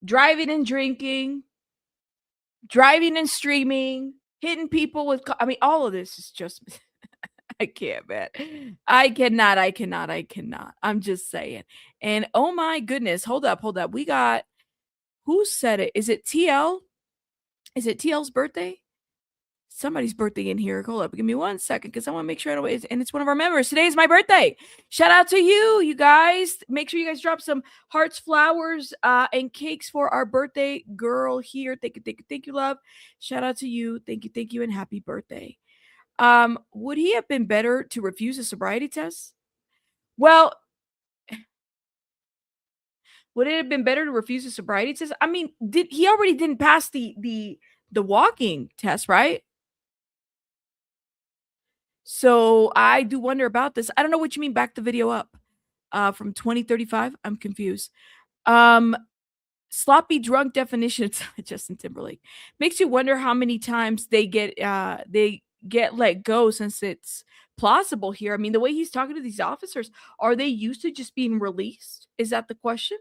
driving and drinking, driving and streaming, hitting people with. I mean, all of this is just. I can't, man. I cannot. I'm just saying. And oh my goodness, hold up. We got. Who said it? Is it TL? Is it TL's birthday? Somebody's birthday in here. Hold up. Give me 1 second because I want to make sure I know and it's one of our members. Today is my birthday. Shout out to you guys. Make sure you guys drop some hearts, flowers, and cakes for our birthday girl here. Thank you, love. Shout out to you. Thank you, and happy birthday. Would he have been better to refuse a sobriety test? Well, would it have been better to refuse a sobriety test? I mean, he already didn't pass the walking test, right? So I do wonder about this. I don't know what you mean. Back the video up from 2035. I'm confused. Sloppy drunk definition. Justin Timberlake makes you wonder how many times they get let go since it's plausible here. I mean, the way he's talking to these officers, are they used to just being released? Is that the question?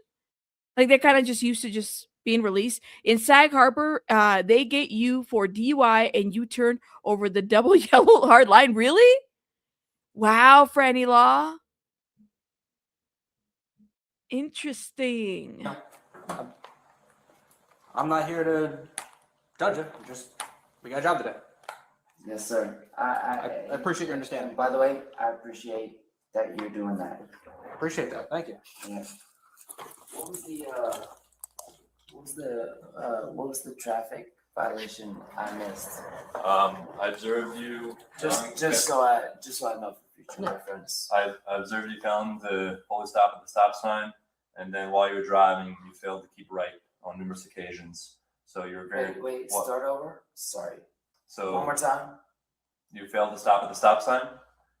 Like they're kind of just used to just being released. In Sag Harbor, they get you for DUI and you turn over the double yellow hard line. Really? Wow, Franny Law. Interesting. I'm not here to judge you. We got a job today. Yes, sir. I appreciate your understanding. By the way, I appreciate that you're doing that. Appreciate that. Thank you. Yeah. What was the traffic violation I missed? I observed you. Just so I know for future reference. I observed you failing to fully stop at the stop sign, and then while you were driving, you failed to keep right on numerous occasions. So you're very. Wait, start over? Sorry. So one more time. You failed to stop at the stop sign,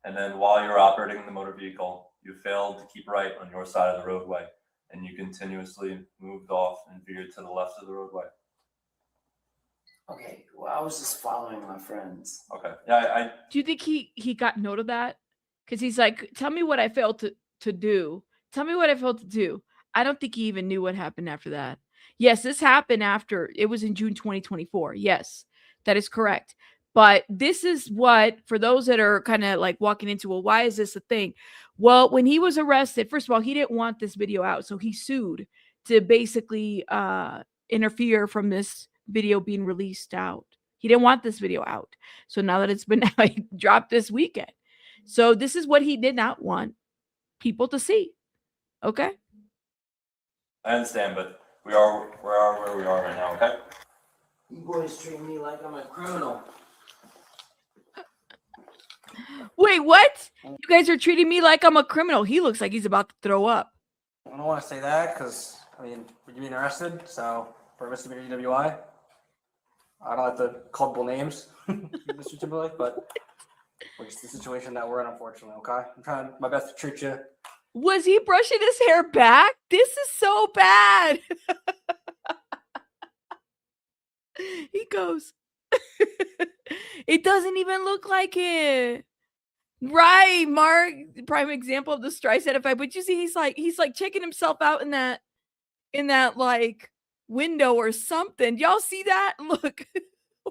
and then while you were operating the motor vehicle, you failed to keep right on your side of the roadway, and you continuously moved off and veered to the left of the roadway. Okay, well, I was just following my friends. Okay. Yeah, Do you think he got note of that? Because he's like, tell me what I failed to do. Tell me what I failed to do. I don't think he even knew what happened after that. Yes, this happened after. It was in June 2024. Yes, that is correct. But this is what, for those that are kind of like walking into, well, why is this a thing? Well, when he was arrested, first of all, he didn't want this video out. So he sued to basically interfere from this video being released out. He didn't want this video out. So now that it's been dropped this weekend. So this is what he did not want people to see. Okay? I understand, but we are where we are right now, okay? You boys treat me like I'm a criminal. Wait, what? You guys are treating me like I'm a criminal. He looks like he's about to throw up. I don't want to say that because, I mean, you're being arrested, so for misdemeanor DWI. I don't like the culpable names, Mr. Timberlake, but it's the situation that we're in, unfortunately, okay? I'm trying my best to treat you. Was he brushing his hair back? This is so bad. He goes, it doesn't even look like it. Right, Mark. Prime example of the Streisand effect. But you see, he's like checking himself out in that like window or something. Y'all see that? Look.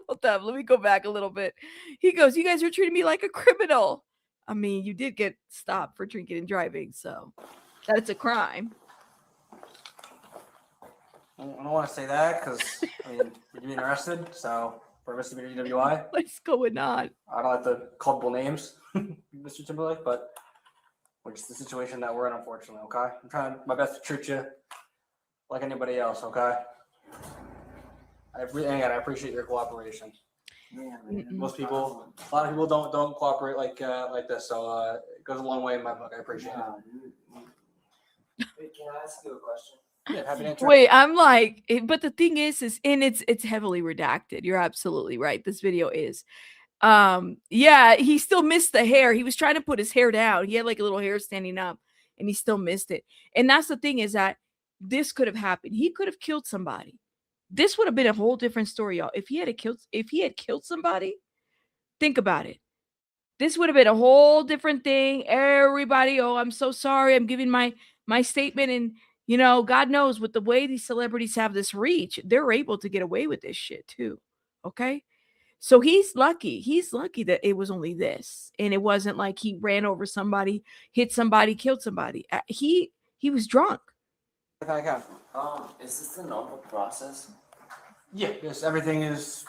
Hold up. Let me go back a little bit. He goes, you guys are treating me like a criminal. I mean, you did get stopped for drinking and driving, so that's a crime. I don't want to say that because I mean you're being arrested, so for misdemeanor DWI. What's going on? I don't like the culpable names, Mr. Timberlake, but we're just the situation that we're in, unfortunately. Okay, I'm trying my best to treat you like anybody else. Okay. I appreciate your cooperation. Most people, a lot of people don't cooperate like this, so it goes a long way in my book. I appreciate it. Wait, can I ask you a question? Yeah, happy to answer. Wait, I'm like, but the thing is, and it's heavily redacted. You're absolutely right. This video is. Yeah, he still missed the hair. He was trying to put his hair down. He had like a little hair standing up, and he still missed it. And that's the thing, is that this could have happened. He could have killed somebody. This would have been a whole different story, y'all. If he had killed somebody, think about it. This would have been a whole different thing. Everybody, oh, I'm so sorry. I'm giving my statement. And, you know, God knows, with the way these celebrities have this reach, they're able to get away with this shit too. Okay. So he's lucky. He's lucky that it was only this. And it wasn't like he ran over somebody, hit somebody, killed somebody. He was drunk. Is this the normal process? Yeah, yes, everything is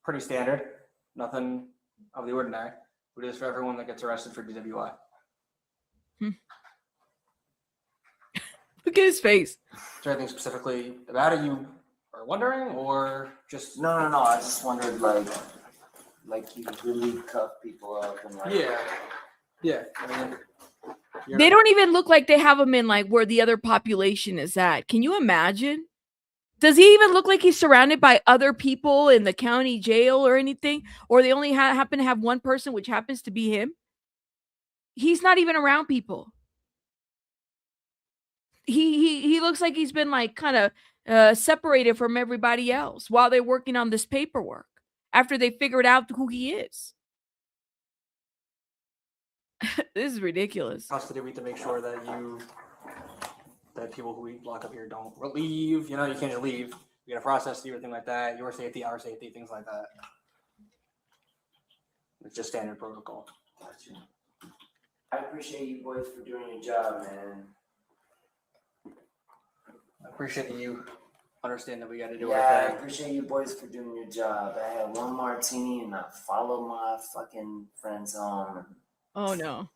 pretty standard. Nothing of the ordinary. We do this for everyone that gets arrested for DWI. Look at his face. Is there anything specifically about it you are wondering, or just No. I just wondered, like you really cuff people up and like. Yeah. I mean, They don't even look like they have him in like where the other population is at. Can you imagine? Does he even look like he's surrounded by other people in the county jail or anything? Or they only happen to have one person, which happens to be him? He's not even around people. He looks like he's been like kind of separated from everybody else while they're working on this paperwork after they figured out who he is. This is ridiculous. custody, we have to make sure that people who we lock up here don't leave. You know, you can't just leave. We gotta process you, everything like that. Your safety, our safety, things like that. It's just standard protocol. Gotcha. I appreciate you boys for doing your job, man. I appreciate that you understand that we gotta do Yeah, our I thing. appreciate you boys for doing your job. I had one martini and I followed my fucking friends home. Oh no.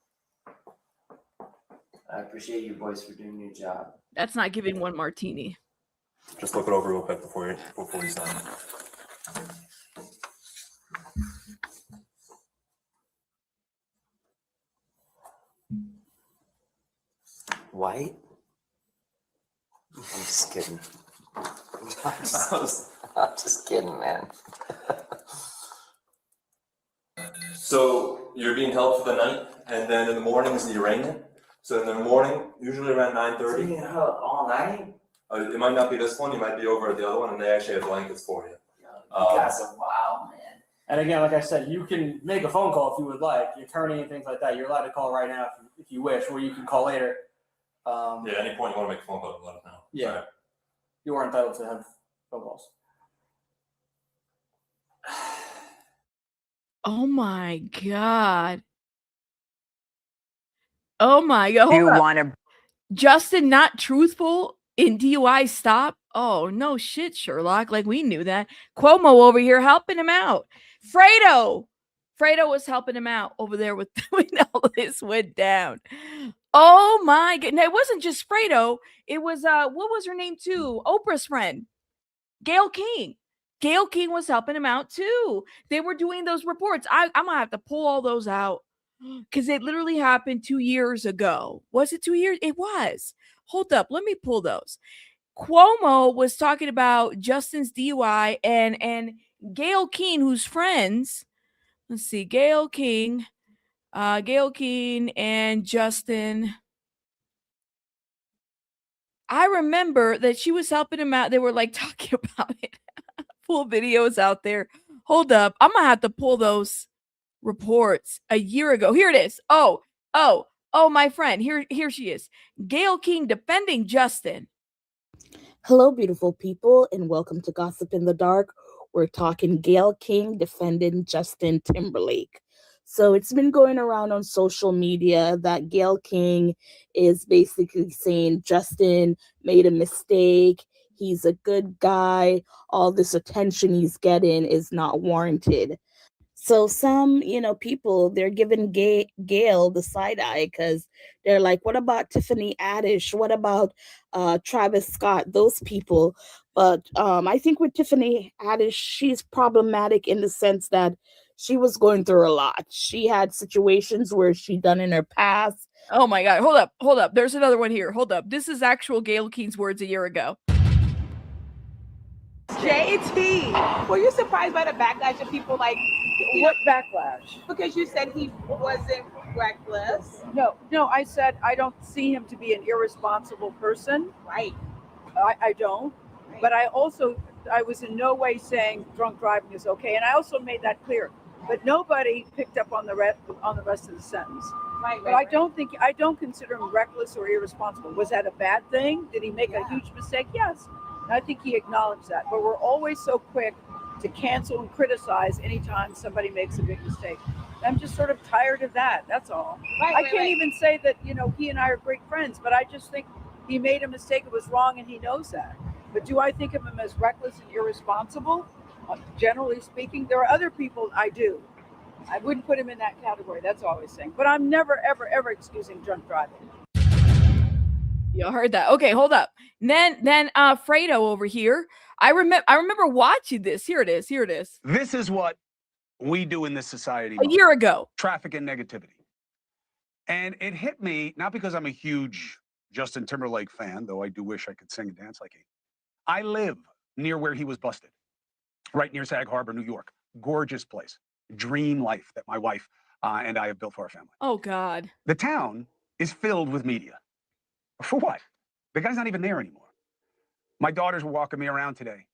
I appreciate you boys for doing your job. That's not giving one martini. Just look it over real quick before you sign. White? I'm just kidding. I'm just kidding, man. So you're being held for the night, and then in the morning is the arraignment. So in the morning, usually around So 9:30. you held all night? It might not be this one. You might be over at the other one, and they actually have blankets for you. You guys are wild, man. And again, like I said, you can make a phone call if you would like. Your attorney and things like that, you're allowed to call right now if you wish, or you can call later. Yeah, at any point you want to make a phone call, let us know. Yeah. Right. You are entitled to have phone calls. Oh my God. Oh my God. Do you Hold up. want to? Justin not truthful in DUI stop? Oh, no shit, Sherlock. Like, we knew that. Cuomo over here helping him out. Fredo was helping him out over there with when all this went down. Oh my God. No, it wasn't just Fredo. It was, what was her name too? Oprah's friend, Gayle King. Gayle King was helping him out too. They were doing those reports. I'm going to have to pull all those out because it literally happened 2 years ago. Was it 2 years? It was. Hold up. Let me pull those. Cuomo was talking about Justin's DUI and Gayle King, who's friends. Let's see. Gayle King and Justin. I remember that she was helping him out. They were like talking about it. pull videos out there. Hold up. I'm gonna have to pull those reports a year ago. Here it is. Oh, my friend. Here she is. Gayle King defending Justin. Hello, beautiful people, and welcome to Gossip in the Dark. We're talking Gayle King defending Justin Timberlake. So it's been going around on social media that Gayle King is basically saying Justin made a mistake. He's a good guy. All this attention he's getting is not warranted. So some, people, they're giving Gayle the side eye because they're like, what about Tiffany Haddish? What about Travis Scott? Those people. But I think with Tiffany Haddish, she's problematic in the sense that she was going through a lot. She had situations where she done in her past. Oh my God. Hold up. There's another one here. Hold up. This is actual Gayle King's words a year ago. JT, were you surprised by the backlash of people like what backlash? Because you said he wasn't reckless. No, I said I don't see him to be an irresponsible person. Right. I don't. Right. But I was in no way saying drunk driving is okay, and I also made that clear. But nobody picked up on the rest of the sentence. Right. But I don't consider him reckless or irresponsible. Was that a bad thing? Did he make a huge mistake? Yes. And I think he acknowledged that. But we're always so quick to cancel and criticize anytime somebody makes a big mistake. I'm just sort of tired of that. That's all. I can't even say that, he and I are great friends, but I just think he made a mistake. It was wrong and he knows that. But do I think of him as reckless and irresponsible? Generally speaking, there are other people I do. I wouldn't put him in that category. That's all I was saying. But I'm never, ever, ever excusing drunk driving. Y'all heard that. Okay, hold up. Then Fredo over here. I remember watching this. Here it is. This is what we do in this society. A year ago. Traffic and negativity. And it hit me, not because I'm a huge Justin Timberlake fan, though I do wish I could sing and dance like he. I live near where he was busted, right near Sag Harbor, New York. Gorgeous place. Dream life that my wife and I have built for our family. Oh, God. The town is filled with media. For what? The guy's not even there anymore. My daughters were walking me around today,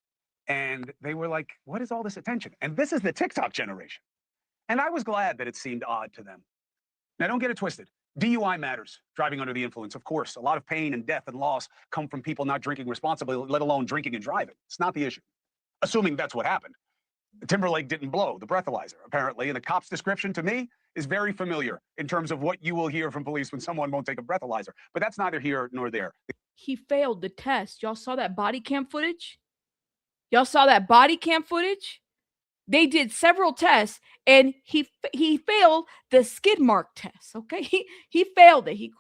and they were like, what is all this attention? And this is the TikTok generation. And I was glad that it seemed odd to them. Now, don't get it twisted. DUI matters, driving under the influence. Of course, a lot of pain and death and loss come from people not drinking responsibly, let alone drinking and driving. It's not the issue. Assuming that's what happened. Timberlake didn't blow the breathalyzer, apparently, and the cop's description to me is very familiar in terms of what you will hear from police when someone won't take a breathalyzer. But that's neither here nor there. He failed the test. Y'all saw that body cam footage? They did several tests, and he failed the skid mark test, okay? He failed it. He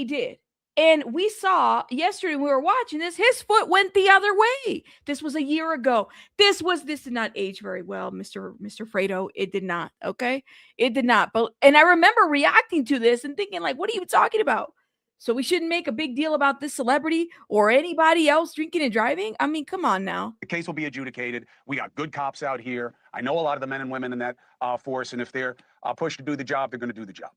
did. And we saw yesterday when we were watching this, his foot went the other way. This was a year ago. This did not age very well, Mr. Fredo. It did not, okay? It did not. And I remember reacting to this and thinking, like, what are you talking about? So we shouldn't make a big deal about this celebrity or anybody else drinking and driving? I mean, come on now. The case will be adjudicated. We got good cops out here. I know a lot of the men and women in that force, and if they're pushed to do the job, they're going to do the job.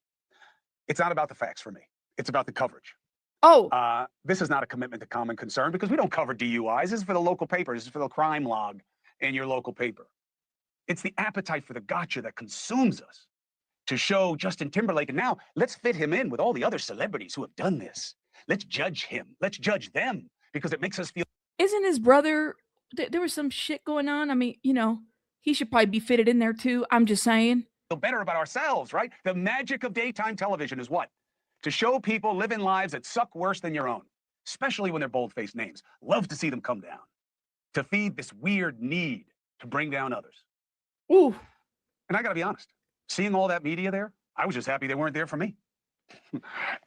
It's not about the facts for me. It's about the coverage. Oh. This is not a commitment to common concern because we don't cover DUIs. This is for the local paper. This is for the crime log in your local paper. It's the appetite for the gotcha that consumes us to show Justin Timberlake. And now let's fit him in with all the other celebrities who have done this. Let's judge him. Let's judge them because it makes us feel. Isn't his brother, there was some shit going on. I mean, he should probably be fitted in there too. I'm just saying. Feel better about ourselves, right? The magic of daytime television is what? To show people living lives that suck worse than your own, especially when they're bold-faced names. Love to see them come down, to feed this weird need to bring down others. Ooh. And I got to be honest, seeing all that media there, I was just happy they weren't there for me.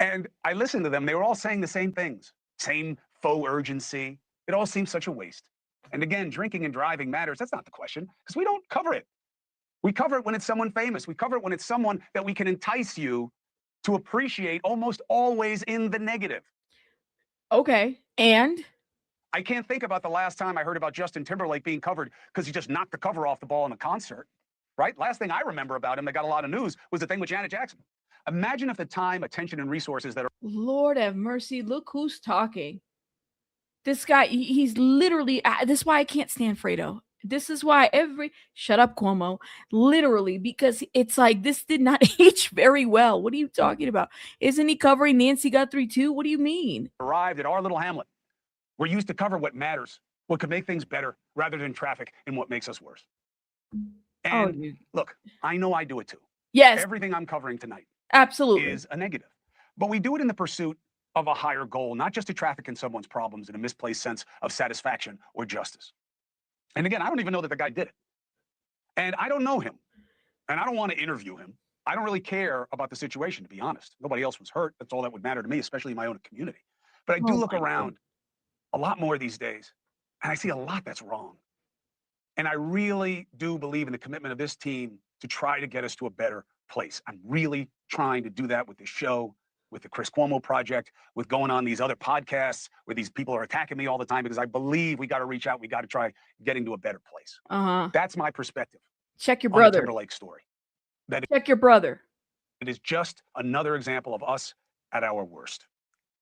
And I listened to them. They were all saying the same things, same faux urgency. It all seems such a waste. And again, drinking and driving matters. That's not the question because we don't cover it. We cover it when it's someone famous. We cover it when it's someone that we can entice you to appreciate almost always in the negative. Okay. And? I can't think about the last time I heard about Justin Timberlake being covered because he just knocked the cover off the ball in a concert, right? Last thing I remember about him that got a lot of news was the thing with Janet Jackson. Imagine if the time, attention, and resources that are... Lord have mercy. Look who's talking. This guy, he's literally, this is why I can't stand Fredo. This is why shut up, Cuomo, literally, because it's like, this did not age very well. What are you talking about? Isn't he covering Nancy Guthrie too? What do you mean? Arrived at our little hamlet. We're used to cover what matters, what could make things better, rather than traffic and what makes us worse. And look, I know I do it too. Yes. Everything I'm covering tonight absolutely is a negative. But we do it in the pursuit of a higher goal, not just to traffic in someone's problems in a misplaced sense of satisfaction or justice. And again, I don't even know that the guy did it. And I don't know him. And I don't want to interview him. I don't really care about the situation, to be honest. Nobody else was hurt. That's all that would matter to me, especially in my own community. But I do look around a lot more these days, and I see a lot that's wrong. And I really do believe in the commitment of this team to try to get us to a better place. I'm really trying to do that with this show, with the Chris Cuomo Project, with going on these other podcasts where these people are attacking me all the time, because I believe we got to reach out. We got to try getting to a better place. That's my perspective. Check your on brother. the Timberlake story. Check your brother. It is just another example of us at our worst.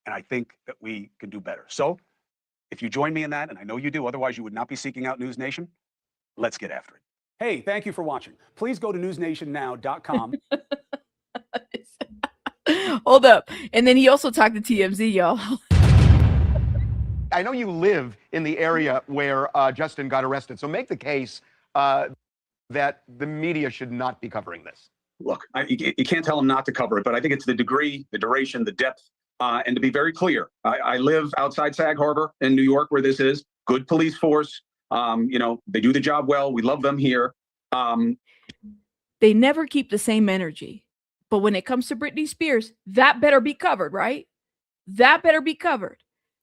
And I think that we can do better. So if you join me in that, and I know you do, otherwise you would not be seeking out News Nation, let's get after it. Hey, thank you for watching. Please go to newsnationnow.com. Hold up. And then he also talked to TMZ, y'all. I know you live in the area where Justin got arrested, so make the case that the media should not be covering this. Look, you can't tell them not to cover it, but I think it's the degree, the duration, the depth, and to be very clear, I live outside Sag Harbor in New York, where this is. Good police force. You know, they do the job well. We love them here. They never keep the same energy. But when it comes to Britney Spears, that better be covered, right? That better be covered.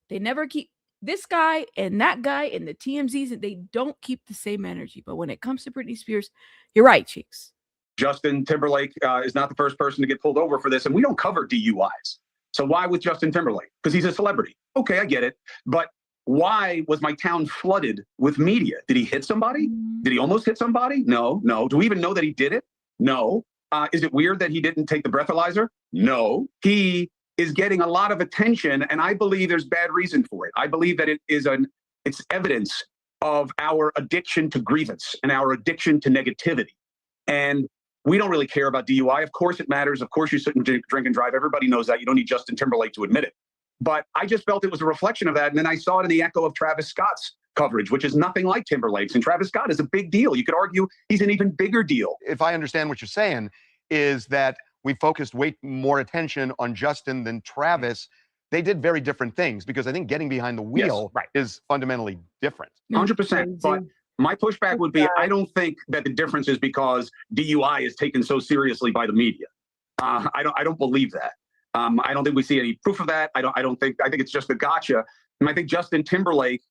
They never keep this guy and that guy and the TMZs, and they don't keep the same energy. But when it comes to Britney Spears, you're right, Cheeks. Justin Timberlake is not the first person to get pulled over for this, and we don't cover DUIs. So why with Justin Timberlake? Because he's a celebrity. Okay, I get it. But why was my town flooded with media? Did he hit somebody? Did he almost hit somebody? No. Do we even know that he did it? No. Is it weird that he didn't take the breathalyzer? No. He is getting a lot of attention, and I believe there's bad reason for it. I believe that it's evidence of our addiction to grievance and our addiction to negativity. And we don't really care about DUI. Of course it matters. Of course you shouldn't drink and drive. Everybody knows that. You don't need Justin Timberlake to admit it. But I just felt it was a reflection of that. And then I saw it in the echo of Travis Scott's coverage, which is nothing like Timberlake's. And Travis Scott is a big deal. You could argue he's an even bigger deal. If I understand what you're saying, is that we focused way more attention on Justin than Travis. They did very different things, because I think getting behind the wheel is fundamentally different. 100%. But my pushback would be, I don't think that the difference is because DUI is taken so seriously by the media. I don't believe that. I don't think we see any proof of that. I think it's just a gotcha. And I think Justin Timberlake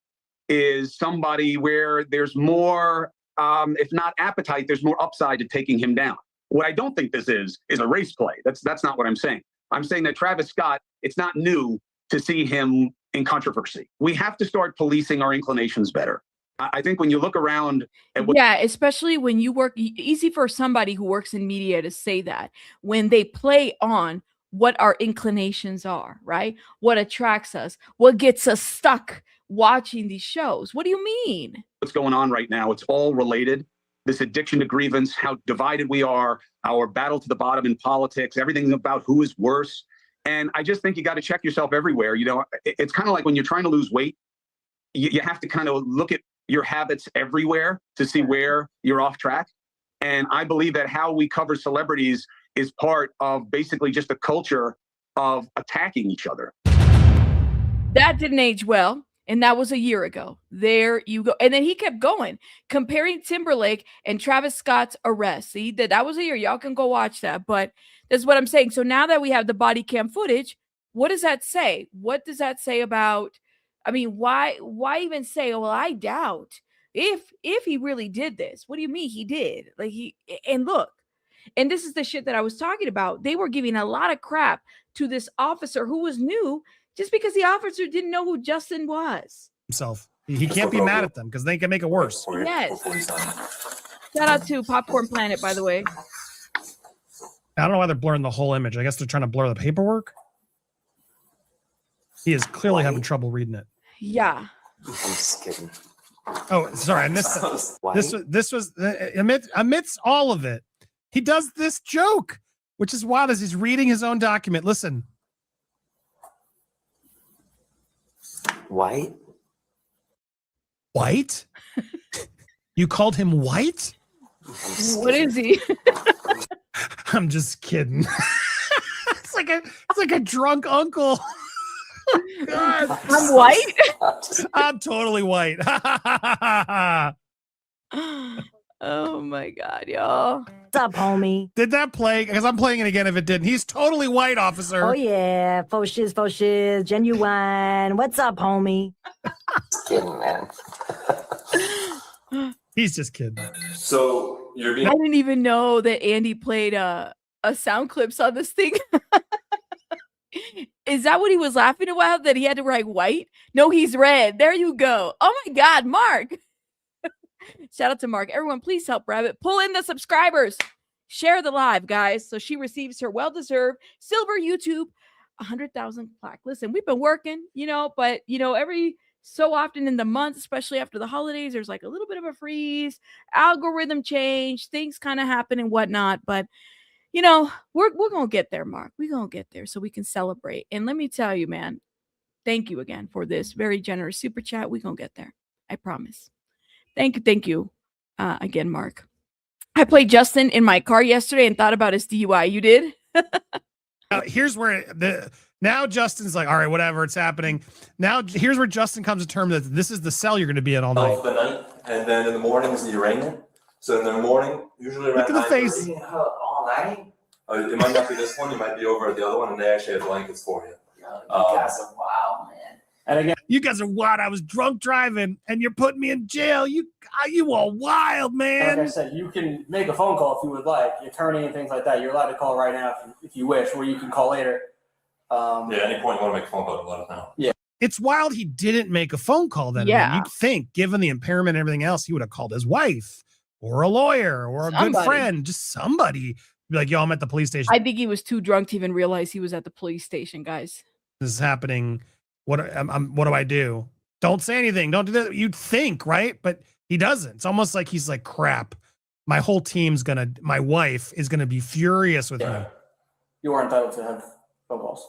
is somebody where there's more, if not appetite, there's more upside to taking him down. What I don't think this is a race play. That's not what I'm saying. I'm saying that Travis Scott, it's not new to see him in controversy. We have to start policing our inclinations better. I think when you look around at what especially when you work, easy for somebody who works in media to say that when they play on what our inclinations are, right? What attracts us, what gets us stuck watching these shows. What do you mean? What's going on right now? It's all related. This addiction to grievance, how divided we are, our battle to the bottom in politics, everything about who is worse. And I just think you got to check yourself everywhere. You know, it's kind of like when you're trying to lose weight, you have to kind of look at your habits everywhere to see where you're off track. And I believe that how we cover celebrities is part of basically just a culture of attacking each other. That didn't age well. And that was a year ago. There you go. And then he kept going, comparing Timberlake and Travis Scott's arrest. See, that was a year. Y'all can go watch that. But that's what I'm saying. So now that we have the body cam footage, what does that say? What does that say about, I mean, why even say, well, I doubt if he really did this. What do you mean he did? Like and look, and this is the shit that I was talking about. They were giving a lot of crap to this officer who was new, just because the officer didn't know who Justin was. Himself. He can't be mad at them because they can make it worse. Yes. Shout out to Popcorn Planet, by the way. I don't know why they're blurring the whole image. I guess they're trying to blur the paperwork. He is clearly having trouble reading it. Yeah. I'm just kidding. Oh, sorry, I missed that. This was amidst all of it. He does this joke, which is wild as he's reading his own document. Listen. White? White? You called him white? What is he? I'm just kidding. It's like a drunk uncle. God. I'm white? I'm totally white. Oh my God, y'all. What's up, homie? Did that play? Because I'm playing it again if it didn't. He's totally white, officer. Oh, yeah. Faux shiz, genuine. What's up, homie? Just kidding, man. He's just kidding. So you're being. I didn't even know that Andy played a sound clips on this thing. Is that what he was laughing about? That he had to write white? No, he's red. There you go. Oh my God, Mark. Shout out to Mark. Everyone, please help Rabbit pull in the subscribers. Share the live, guys, so she receives her well-deserved silver YouTube 100,000 plaque. Listen, we've been working, but every so often in the month, especially after the holidays, there's like a little bit of a freeze, algorithm change, things kind of happen and whatnot. But we're gonna get there, Mark. We're gonna get there so we can celebrate. And let me tell you, man, thank you again for this very generous super chat. We're gonna get there. I promise. Thank you again, Mark. I played Justin in my car yesterday and thought about his DUI. You did? Here's where now Justin's like, all right, whatever, it's happening. Now here's where Justin comes to terms that this is the cell you're going to be in all night. The night, and then in the morning is the arraignment. So in the morning, usually around Look at the face. All night? It might not be this one. It might be over at the other one, and they actually have blankets for you. You guys are wild, man. And again, you guys are wild. I was drunk driving, and you're putting me in jail. You are wild, man. Like I said, you can make a phone call if you would like. The attorney and things like that, you're allowed to call right now if you wish, or you can call later. Any point you want to make a phone call, let us know. Yeah. It's wild he didn't make a phone call then. Yeah. You'd think, given the impairment and everything else, he would have called his wife or a lawyer or a good friend, just somebody. Be like, yo, I'm at the police station. I think he was too drunk to even realize he was at the police station, guys. This is happening. What do I do? Don't say anything. Don't do that. You'd think, right? But he doesn't. It's almost like he's like, crap. My whole team's my wife is gonna be furious with me. You are entitled to have phone calls.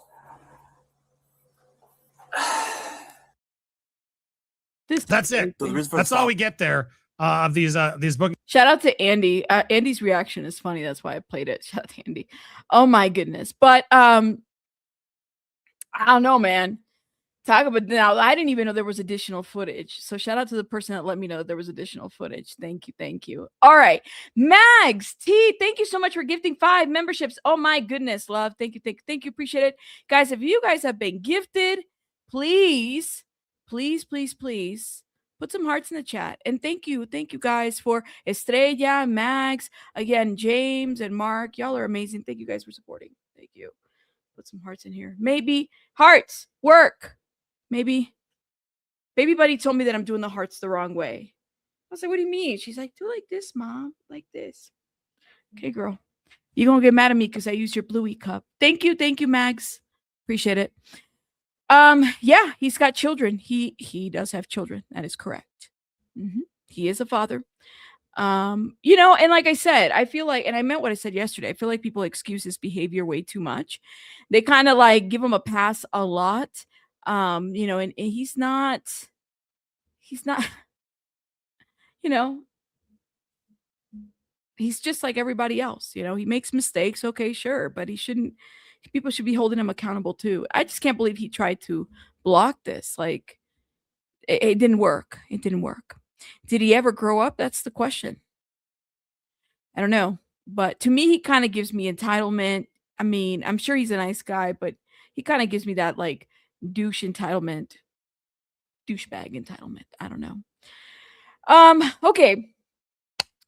That's it. That's all we get there. Of these books. Shout out to Andy. Andy's reaction is funny. That's why I played it. Shout out to Andy. Oh my goodness. But I don't know, man. Talk about now. I didn't even know there was additional footage. So shout out to the person that let me know that there was additional footage. Thank you. All right. Mags T, thank you so much for gifting 5 memberships. Oh my goodness, love. Thank you. Appreciate it. Guys, if you guys have been gifted, please put some hearts in the chat. And thank you guys for Estrella, Max, again, James and Mark. Y'all are amazing. Thank you guys for supporting. Thank you. Put some hearts in here. Maybe hearts work. Maybe Baby Buddy told me that I'm doing the hearts the wrong way. I was like, what do you mean? She's like, do like this, Mom. Like this. Okay, girl. You're going to get mad at me because I used your Bluey cup. Thank you, Mags. Appreciate it. Yeah, he's got children. He does have children. That is correct. He is a father. And like I said, I feel like, and I meant what I said yesterday, I feel like people excuse his behavior way too much. They kind of like give him a pass a lot. And he's not, he's just like everybody else. He makes mistakes. Okay, sure. But people should be holding him accountable too. I just can't believe he tried to block this. Like it didn't work. It didn't work. Did he ever grow up? That's the question. I don't know. But to me, he kind of gives me entitlement. I mean, I'm sure he's a nice guy, but he kind of gives me that like douchebag entitlement. I don't know. Okay.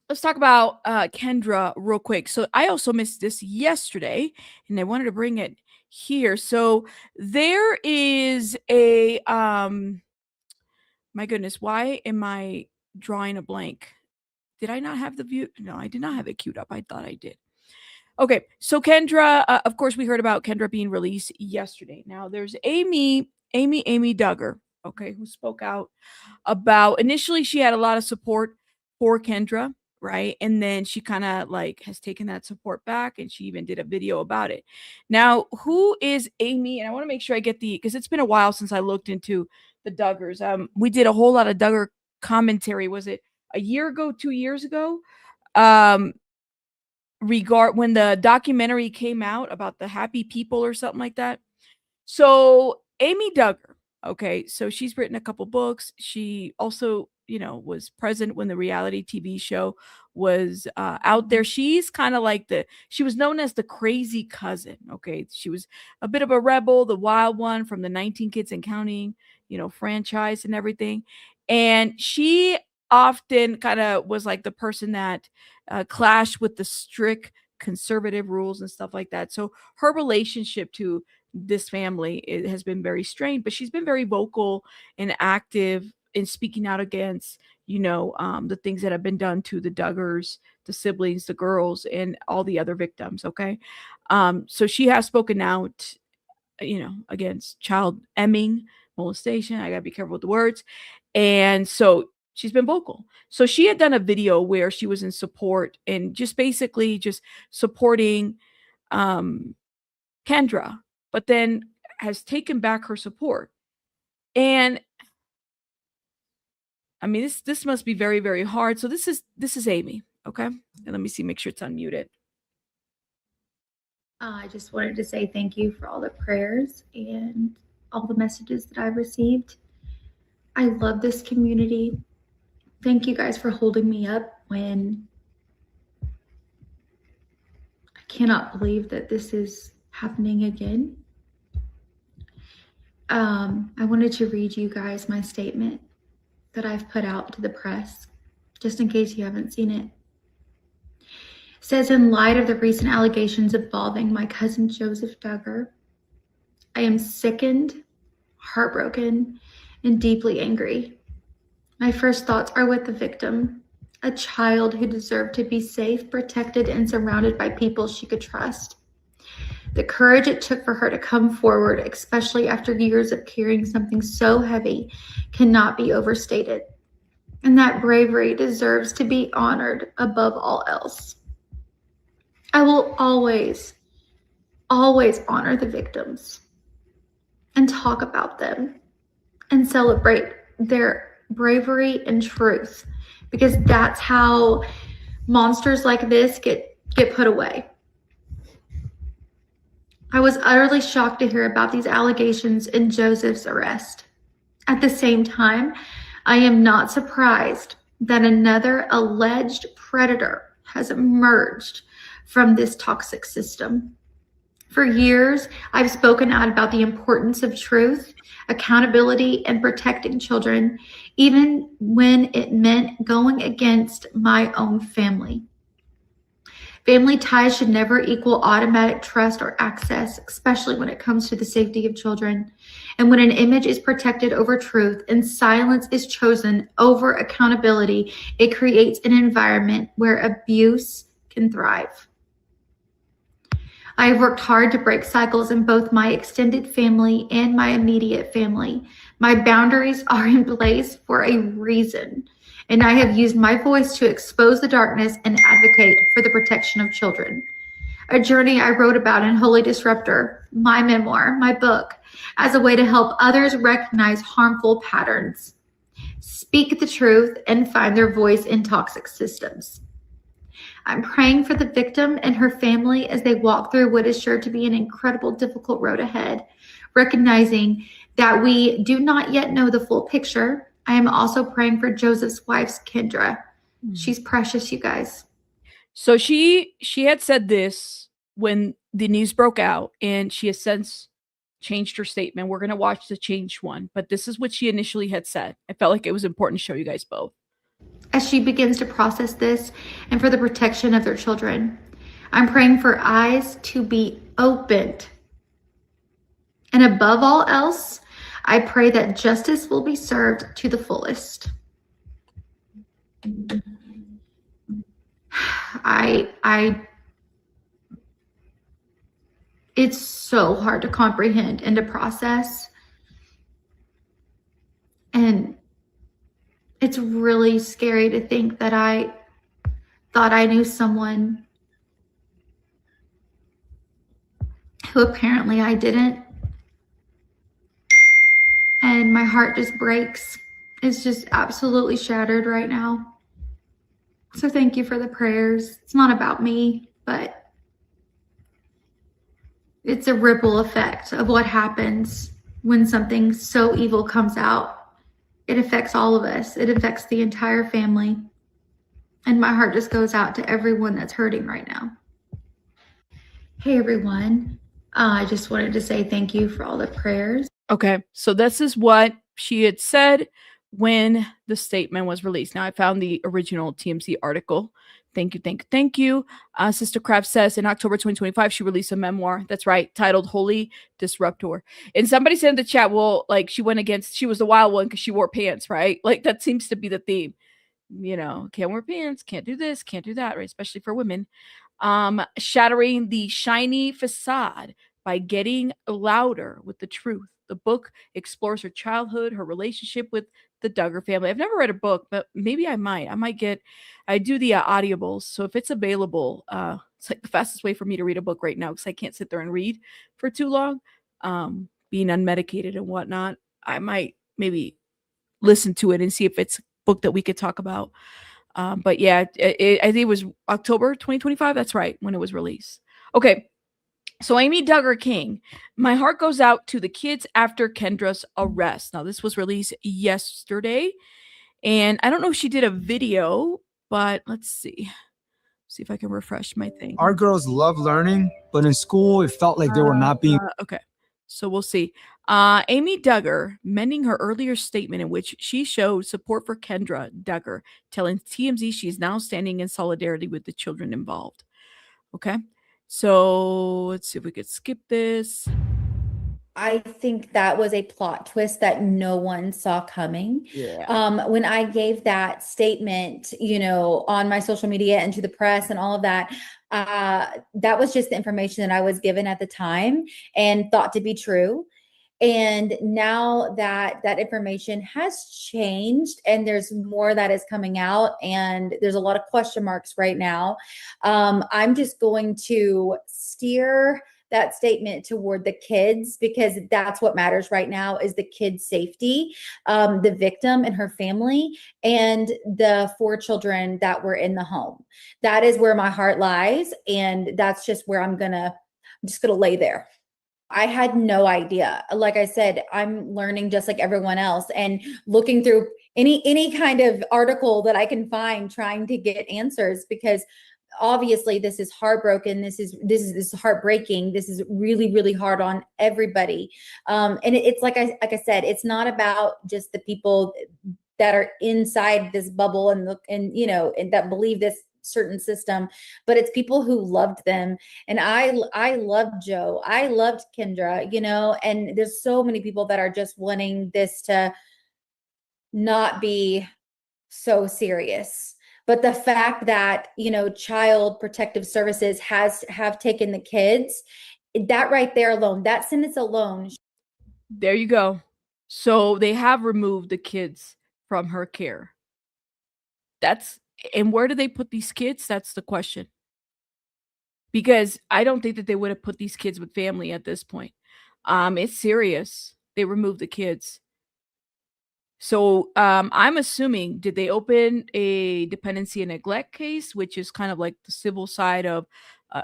Let's talk about Kendra real quick. So I also missed this yesterday and I wanted to bring it here. So there is a my goodness, why am I drawing a blank? Did I not have the view? No, I did not have it queued up. I thought I did. Okay, so Kendra, of course, we heard about Kendra being released yesterday. Now there's Amy Duggar. okay, who spoke out about, initially she had a lot of support for Kendra, right? And then she kind of like has taken that support back, and she even did a video about it. Now, who is Amy? And I want to make sure I get because it's been a while since I looked into the Duggars. We did a whole lot of Duggar commentary. Was it a year ago, 2 years ago? When the documentary came out about the happy people or something like that. So Amy Duggar, okay, so she's written a couple books. She also, was present when the reality TV show was out there. She's kind of like she was known as the crazy cousin, okay? She was a bit of a rebel, the wild one from the 19 Kids and Counting, franchise and everything. And she often kind of was like the person that clashed with the strict conservative rules and stuff like that. So her relationship to this family, it has been very strained, but she's been very vocal and active in speaking out against, the things that have been done to the Duggars, the siblings, the girls, and all the other victims. Okay. So she has spoken out, against child emming, molestation. I gotta be careful with the words. And so she's been vocal. So she had done a video where she was in support and just basically just supporting Kendra, but then has taken back her support. And I mean, this must be very, very hard. So this is Amy, okay? And let me see, make sure it's unmuted. I just wanted to say thank you for all the prayers and all the messages that I've received. I love this community. Thank you guys for holding me up when I cannot believe that this is happening again. I wanted to read you guys my statement that I've put out to the press, just in case you haven't seen it. It says, in light of the recent allegations involving my cousin Joseph Duggar, I am sickened, heartbroken, and deeply angry. My first thoughts are with the victim, a child who deserved to be safe, protected, and surrounded by people she could trust. The courage it took for her to come forward, especially after years of carrying something so heavy, cannot be overstated. And that bravery deserves to be honored above all else. I will always, always honor the victims and talk about them and celebrate their bravery and truth, because that's how monsters like this get put away. I was utterly shocked to hear about these allegations and Joseph's arrest. At the same time, I am not surprised that another alleged predator has emerged from this toxic system. For years, I've spoken out about the importance of truth, accountability, and protecting children, even when it meant going against my own family. Family ties should never equal automatic trust or access, especially when it comes to the safety of children. And when an image is protected over truth and silence is chosen over accountability, it creates an environment where abuse can thrive. I have worked hard to break cycles in both my extended family and my immediate family. My boundaries are in place for a reason, and I have used my voice to expose the darkness and advocate for the protection of children. A journey I wrote about in Holy Disruptor, my memoir, my book, as a way to help others recognize harmful patterns, speak the truth, and find their voice in toxic systems. I'm praying for the victim and her family as they walk through what is sure to be an incredible, difficult road ahead, recognizing that we do not yet know the full picture. I am also praying for Joseph's wife, Kendra. She's precious, you guys. So she had said this when the news broke out, and she has since changed her statement. We're going to watch the changed one, but this is what she initially had said. I felt like it was important to show you guys both. As she begins to process this and for the protection of their children, I'm praying for eyes to be opened. And above all else, I pray that justice will be served to the fullest. It's so hard to comprehend and to process. And it's really scary to think that I thought I knew someone who apparently I didn't. And my heart just breaks. It's just absolutely shattered right now. So thank you for the prayers. It's not about me, but it's a ripple effect of what happens when something so evil comes out. It affects all of us. It affects the entire family. And my heart just goes out to everyone that's hurting right now. Hey, everyone. I just wanted to say thank you for all the prayers. Okay, so this is what she had said when the statement was released. Now, I found the original TMZ article. Thank you, thank you, thank you. Sister Kraft says in October 2025, she released a memoir. That's right, titled Holy Disruptor. And somebody said in the chat, well, like she was the wild one because she wore pants, right? Like that seems to be the theme. You know, can't wear pants, can't do this, can't do that, right? Especially for women. Shattering the shiny facade by getting louder with the truth. The book explores her childhood, her relationship with the Duggar family. I've never read a book, but maybe I might. I do the audibles. So if it's available, it's like the fastest way for me to read a book right now because I can't sit there and read for too long. Being unmedicated and whatnot, I might maybe listen to it and see if it's a book that we could talk about. But yeah, I think it was October 2025. That's right, when it was released. Okay, so Amy Duggar King, my heart goes out to the kids after Kendra's arrest. Now, this was released yesterday, and I don't know if she did a video, but let's see. See if I can refresh my thing. Our girls love learning, but in school, it felt like they were not being. Okay, so we'll see. Amy Duggar mending her earlier statement in which she showed support for Kendra Duggar, telling TMZ she is now standing in solidarity with the children involved. Okay, so let's see if we could skip this. I think that was a plot twist that no one saw coming. Yeah. When I gave that statement, on my social media and to the press and all of that, that was just the information that I was given at the time and thought to be true. And now that information has changed and there's more that is coming out and there's a lot of question marks right now, I'm just going to steer that statement toward the kids because that's what matters right now is the kids' safety, the victim and her family, and the 4 children that were in the home. That is where my heart lies. And that's just where I'm just gonna lay there. I had no idea. Like I said, I'm learning just like everyone else and looking through any kind of article that I can find, trying to get answers because obviously this is heartbroken. This is heartbreaking. This is really, really hard on everybody. And it's like I said, it's not about just the people that are inside this bubble and that believe this certain system, but it's people who loved them. And I loved Joe. I loved Kendra, and there's so many people that are just wanting this to not be so serious. But the fact that, Child Protective Services have taken the kids, that right there alone, that sentence alone. There you go. So they have removed the kids from her care. And where do they put these kids? That's the question. Because I don't think that they would have put these kids with family at this point. It's serious. They removed the kids. So I'm assuming, did they open a dependency and neglect case, which is kind of like the civil side of,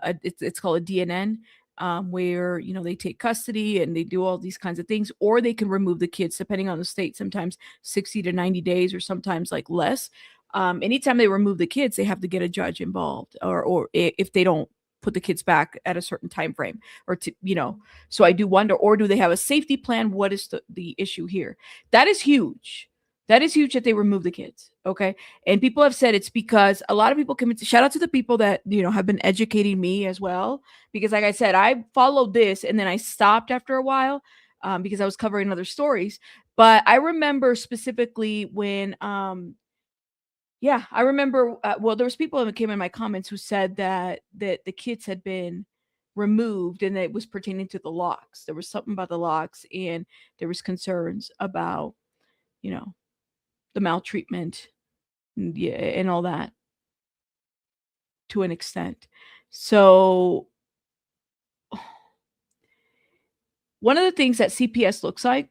it's called a DNN, where, they take custody and they do all these kinds of things, or they can remove the kids depending on the state, sometimes 60 to 90 days or sometimes like less. Anytime they remove the kids, they have to get a judge involved or if they don't put the kids back at a certain time frame so I do wonder, or do they have a safety plan? What is the issue here? That is huge that they remove the kids. Okay. And people have said it's because a lot of people shout out to the people that have been educating me as well, because like I said, I followed this and then I stopped after a while because I was covering other stories. But I remember specifically when I remember. There was people that came in my comments who said that the kids had been removed and it was pertaining to the locks. There was something about the locks, and there was concerns about you know, the maltreatment, yeah, and all that to an extent. So one of the things that CPS looks like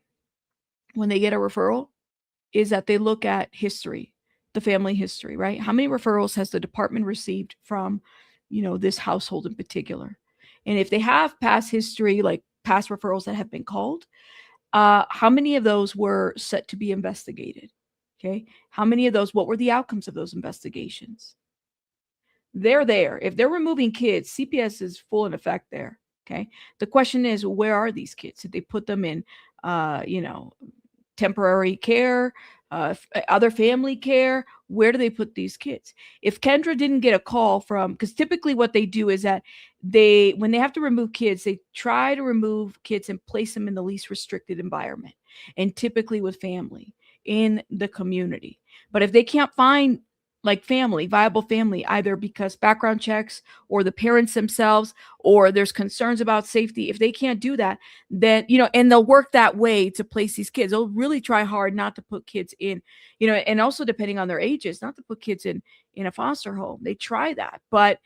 when they get a referral is that they look at history, the family history, right? How many referrals has the department received from, this household in particular? And if they have past history, like past referrals that have been called, how many of those were set to be investigated? Okay. How many of those, what were the outcomes of those investigations? They're there. If they're removing kids, CPS is full in effect there. Okay. The question is, where are these kids? Did they put them in, temporary care, other family care? Where do they put these kids? If Kendra didn't get a call from, because typically what they do is that when they have to remove kids, they try to remove kids and place them in the least restricted environment, and typically with family in the community. But if they can't find like viable family, either because background checks or the parents themselves, or there's concerns about safety, if they can't do that, then, and they'll work that way to place these kids. They'll really try hard not to put kids in, and also depending on their ages, not to put kids in a foster home. They try that. But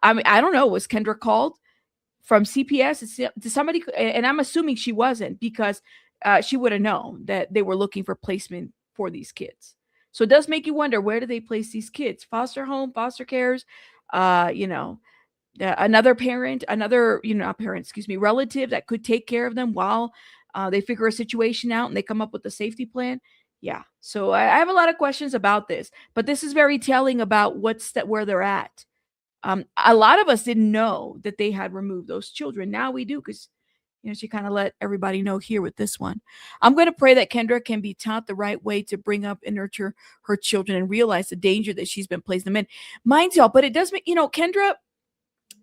I mean, I don't know, was Kendra called from CPS to somebody? And I'm assuming she wasn't, because she would have known that they were looking for placement for these kids. So it does make you wonder, where do they place these kids? Foster home, foster cares, another parent, not parent, excuse me, relative that could take care of them while they figure a situation out and they come up with a safety plan. Yeah. So I have a lot of questions about this, but this is very telling about where they're at. A lot of us didn't know that they had removed those children. Now we do, because she kind of let everybody know here with this one. I'm going to pray that Kendra can be taught the right way to bring up and nurture her children and realize the danger that she's been placing them in. Mind y'all, but it does make, Kendra,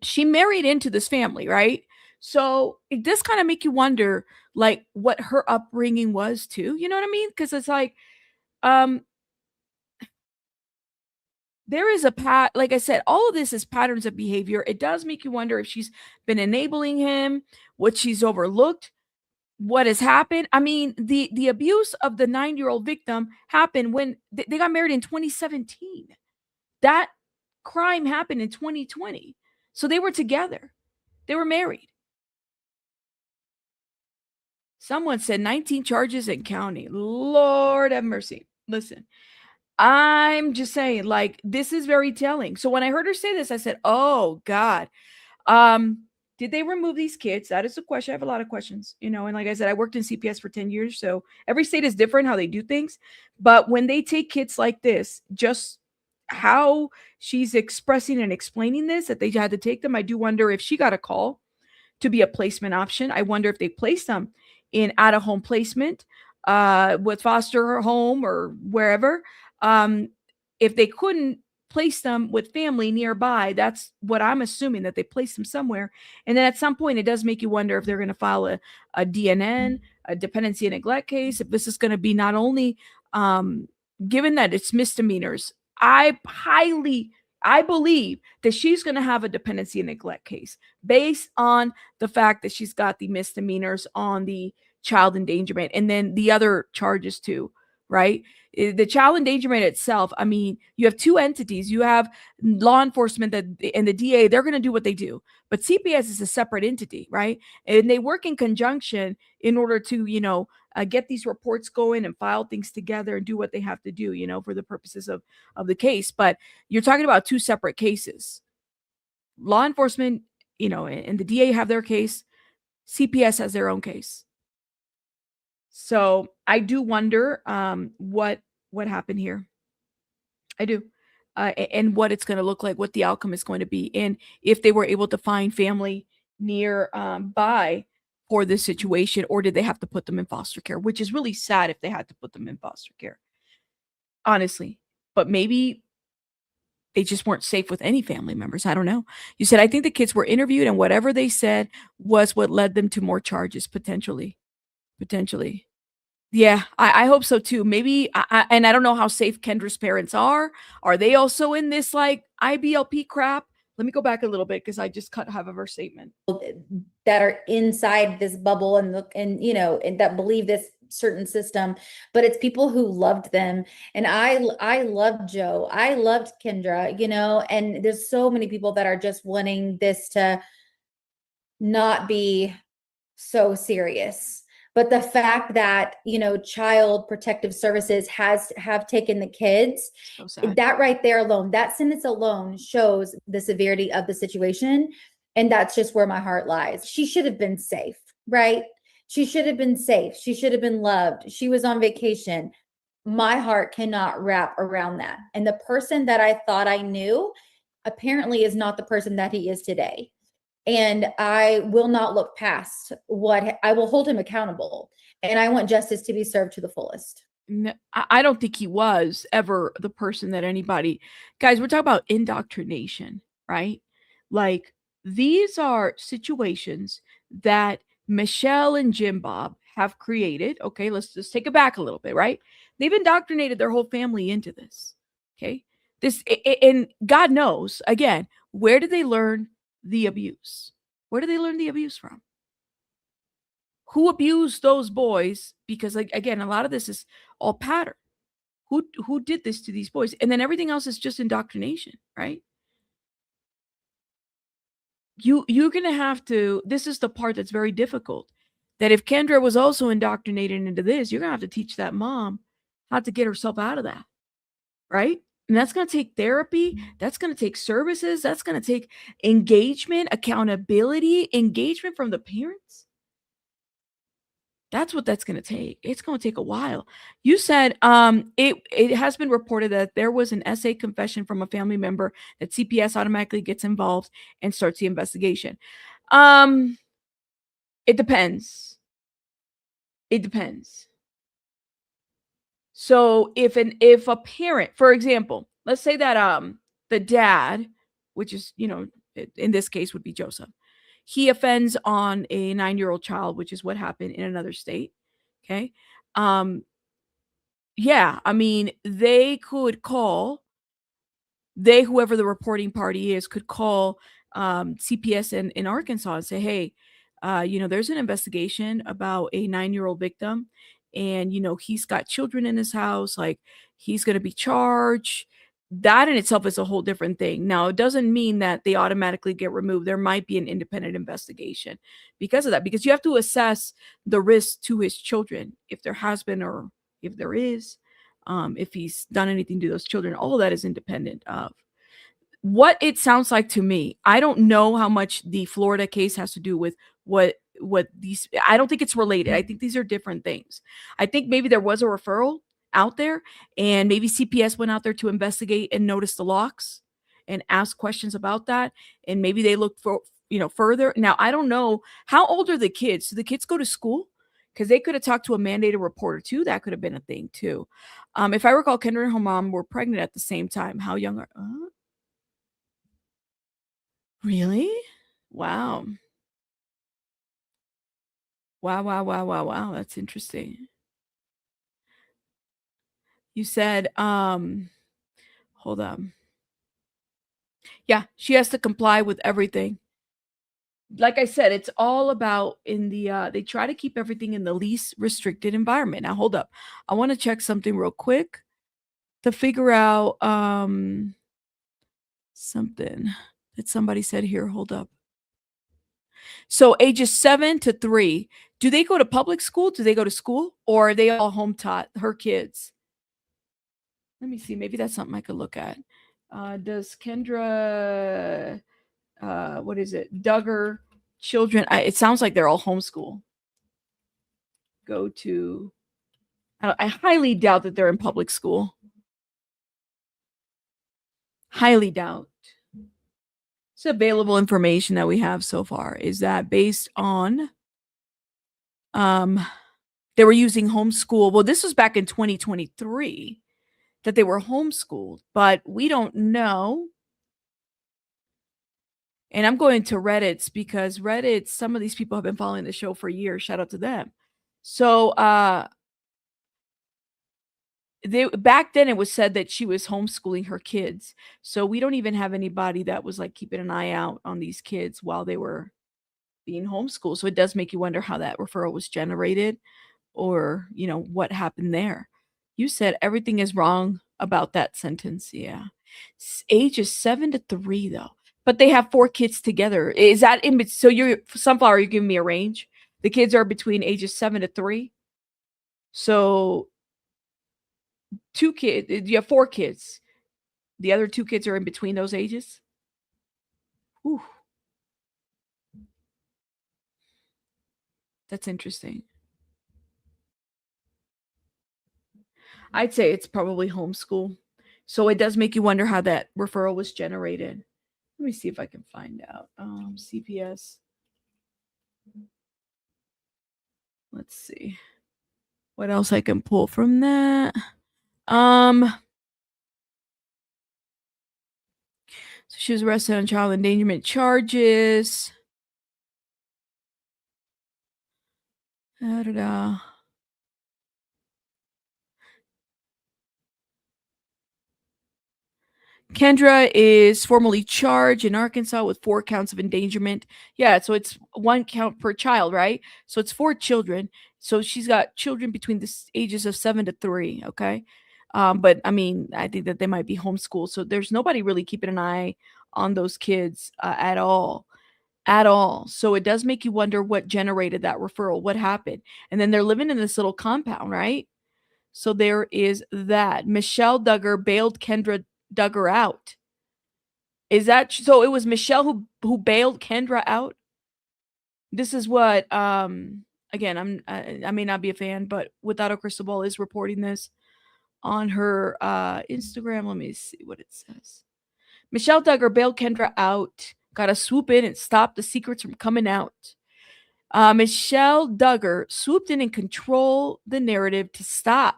she married into this family, right? So it does kind of make you wonder, like, what her upbringing was too. You know what I mean? Because it's like, there is like I said, all of this is patterns of behavior. It does make you wonder if she's been enabling him, what she's overlooked, what has happened. I mean, the abuse of the 9-year-old victim happened when they got married in 2017. That crime happened in 2020. So they were together. They were married. Someone said 19 charges and counting. Lord have mercy. Listen, I'm just saying, like, this is very telling. So when I heard her say this, I said, oh God, did they remove these kids? That is the question. I have a lot of questions, and like I said, I worked in CPS for 10 years. So every state is different how they do things. But when they take kids like this, just how she's expressing and explaining this, that they had to take them, I do wonder if she got a call to be a placement option. I wonder if they placed them in out-of-home placement with foster home or wherever. If they couldn't place them with family nearby, that's what I'm assuming, that they placed them somewhere. And then at some point, it does make you wonder if they're going to file a DNN, a dependency and neglect case, if this is going to be not only, given that it's misdemeanors, I believe that she's going to have a dependency and neglect case based on the fact that she's got the misdemeanors on the child endangerment and then the other charges too, right? The child endangerment itself, I mean, you have two entities. You have law enforcement and the DA, they're going to do what they do. But CPS is a separate entity, right? And they work in conjunction in order to, get these reports going and file things together and do what they have to do, for the purposes of the case. But you're talking about two separate cases. Law enforcement, and the DA have their case. CPS has their own case. So I do wonder what happened here. I do. And what it's going to look like, what the outcome is going to be, and if they were able to find family near by for this situation, or did they have to put them in foster care, which is really sad if they had to put them in foster care, honestly. But maybe they just weren't safe with any family members. I don't know. You said, I think the kids were interviewed and whatever they said was what led them to more charges, potentially. Yeah, I hope so too. Maybe, and I don't know how safe Kendra's parents are. Are they also in this like IBLP crap? Let me go back a little bit because I just cut half of her statement. That are inside this bubble and that believe this certain system, but it's people who loved them. And I loved Joe. I loved Kendra, you know, and there's so many people that are just wanting this to not be so serious. But the fact that, you know, Child Protective Services have taken the kids, that right there alone, that sentence alone shows the severity of the situation. And that's just where my heart lies. She should have been safe, right? She should have been safe. She should have been loved. She was on vacation. My heart cannot wrap around that. And the person that I thought I knew apparently is not the person that he is today. And I will not look past what I will hold him accountable. And I want justice to be served to the fullest. No, I don't think he was ever the person that anybody, guys, we're talking about indoctrination, right? Like, these are situations that Michelle and Jim Bob have created. Okay, let's just take it back a little bit, right? They've indoctrinated their whole family into this. Okay. And God knows, again, where did they learn the abuse? Where did they learn the abuse from? Who abused those boys? Because, like, again, a lot of this is all pattern. Who did this to these boys? And then everything else is just indoctrination, right? You're gonna have to. This is the part that's very difficult. That if Kendra was also indoctrinated into this, you're gonna have to teach that mom how to get herself out of that, right? And that's going to take therapy. That's going to take services. That's going to take engagement, accountability, engagement from the parents. That's what that's going to take. It's going to take a while. You said it has been reported that there was an essay confession from a family member that CPS automatically gets involved and starts the investigation. It depends. It depends. So if a parent, for example, let's say that the dad, which is, you know, in this case would be Joseph, he offends on a 9-year-old child, which is what happened in another state. Okay. Yeah, I mean, they could call, whoever the reporting party is, could call CPS in Arkansas and say, hey, you know, there's an investigation about a 9-year-old victim. And, you know, he's got children in his house, like, he's going to be charged. That in itself is a whole different thing. Now, it doesn't mean that they automatically get removed. There might be an independent investigation because of that, because you have to assess the risk to his children, if there has been or if there is, if he's done anything to those children. All of that is independent of what it sounds like to me. I don't know how much the Florida case has to do with what these, I don't think it's related. I think these are different things. I think maybe there was a referral out there and maybe CPS went out there to investigate and notice the locks and ask questions about that. And maybe they looked for, you know, further. Now, I don't know, how old are the kids? Do the kids go to school? Because they could have talked to a mandated reporter too. That could have been a thing too. If I recall, Kendra and her mom were pregnant at the same time. How young are, really? Wow. Wow. That's interesting. You said, hold on. Yeah, she has to comply with everything. Like I said, it's all about in the, they try to keep everything in the least restricted environment. Now, hold up. I want to check something real quick to figure out, something that somebody said here. Hold up. So ages 7 to 3, do they go to public school? Do they go to school, or are they all home taught, her kids? Let me see. Maybe that's something I could look at. Does Kendra, what is it? Duggar children? It sounds like they're all homeschool. Go to, I highly doubt that they're in public school. Highly doubt. It's available information that we have so far is that based on, they were using homeschool. Well, this was back in 2023 that they were homeschooled, but we don't know. And I'm going to Reddit's because Reddit, some of these people have been following the show for years. Shout out to them. So back then it was said that she was homeschooling her kids. So we don't even have anybody that was like keeping an eye out on these kids while they were being homeschooled. So it does make you wonder how that referral was generated. or what happened there. You said everything is wrong about that sentence. Yeah. Ages 7 to 3 though. But they have 4 kids together. Is that so you're Sunflower, you're giving me a range? The kids are between ages 7 to 3. So 2 kids, you have 4 kids. The other 2 kids are in between those ages? Ooh. That's interesting. I'd say it's probably homeschool. So it does make you wonder how that referral was generated. Let me see if I can find out. CPS. Let's see what else I can pull from that. So she was arrested on child endangerment charges. Da-da-da. Kendra is formally charged in Arkansas with 4 counts of endangerment. Yeah, so it's 1 count per child, right? So it's 4 children. So she's got children between the ages of 7 to 3, okay? But I mean, I think that they might be homeschooled. So there's nobody really keeping an eye on those kids at all. At all. So it does make you wonder what generated that referral, what happened. And then they're living in this little compound, right? So there is that. Michelle Duggar bailed Kendra Duggar out. Is that so? It was Michelle who bailed Kendra out. This is what again, I may not be a fan, but Without a Crystal Ball is reporting this on her Instagram. Let me see what it says. Michelle Duggar bailed Kendra out. Got to swoop in and stop the secrets from coming out. Michelle Duggar swooped in and controlled the narrative to stop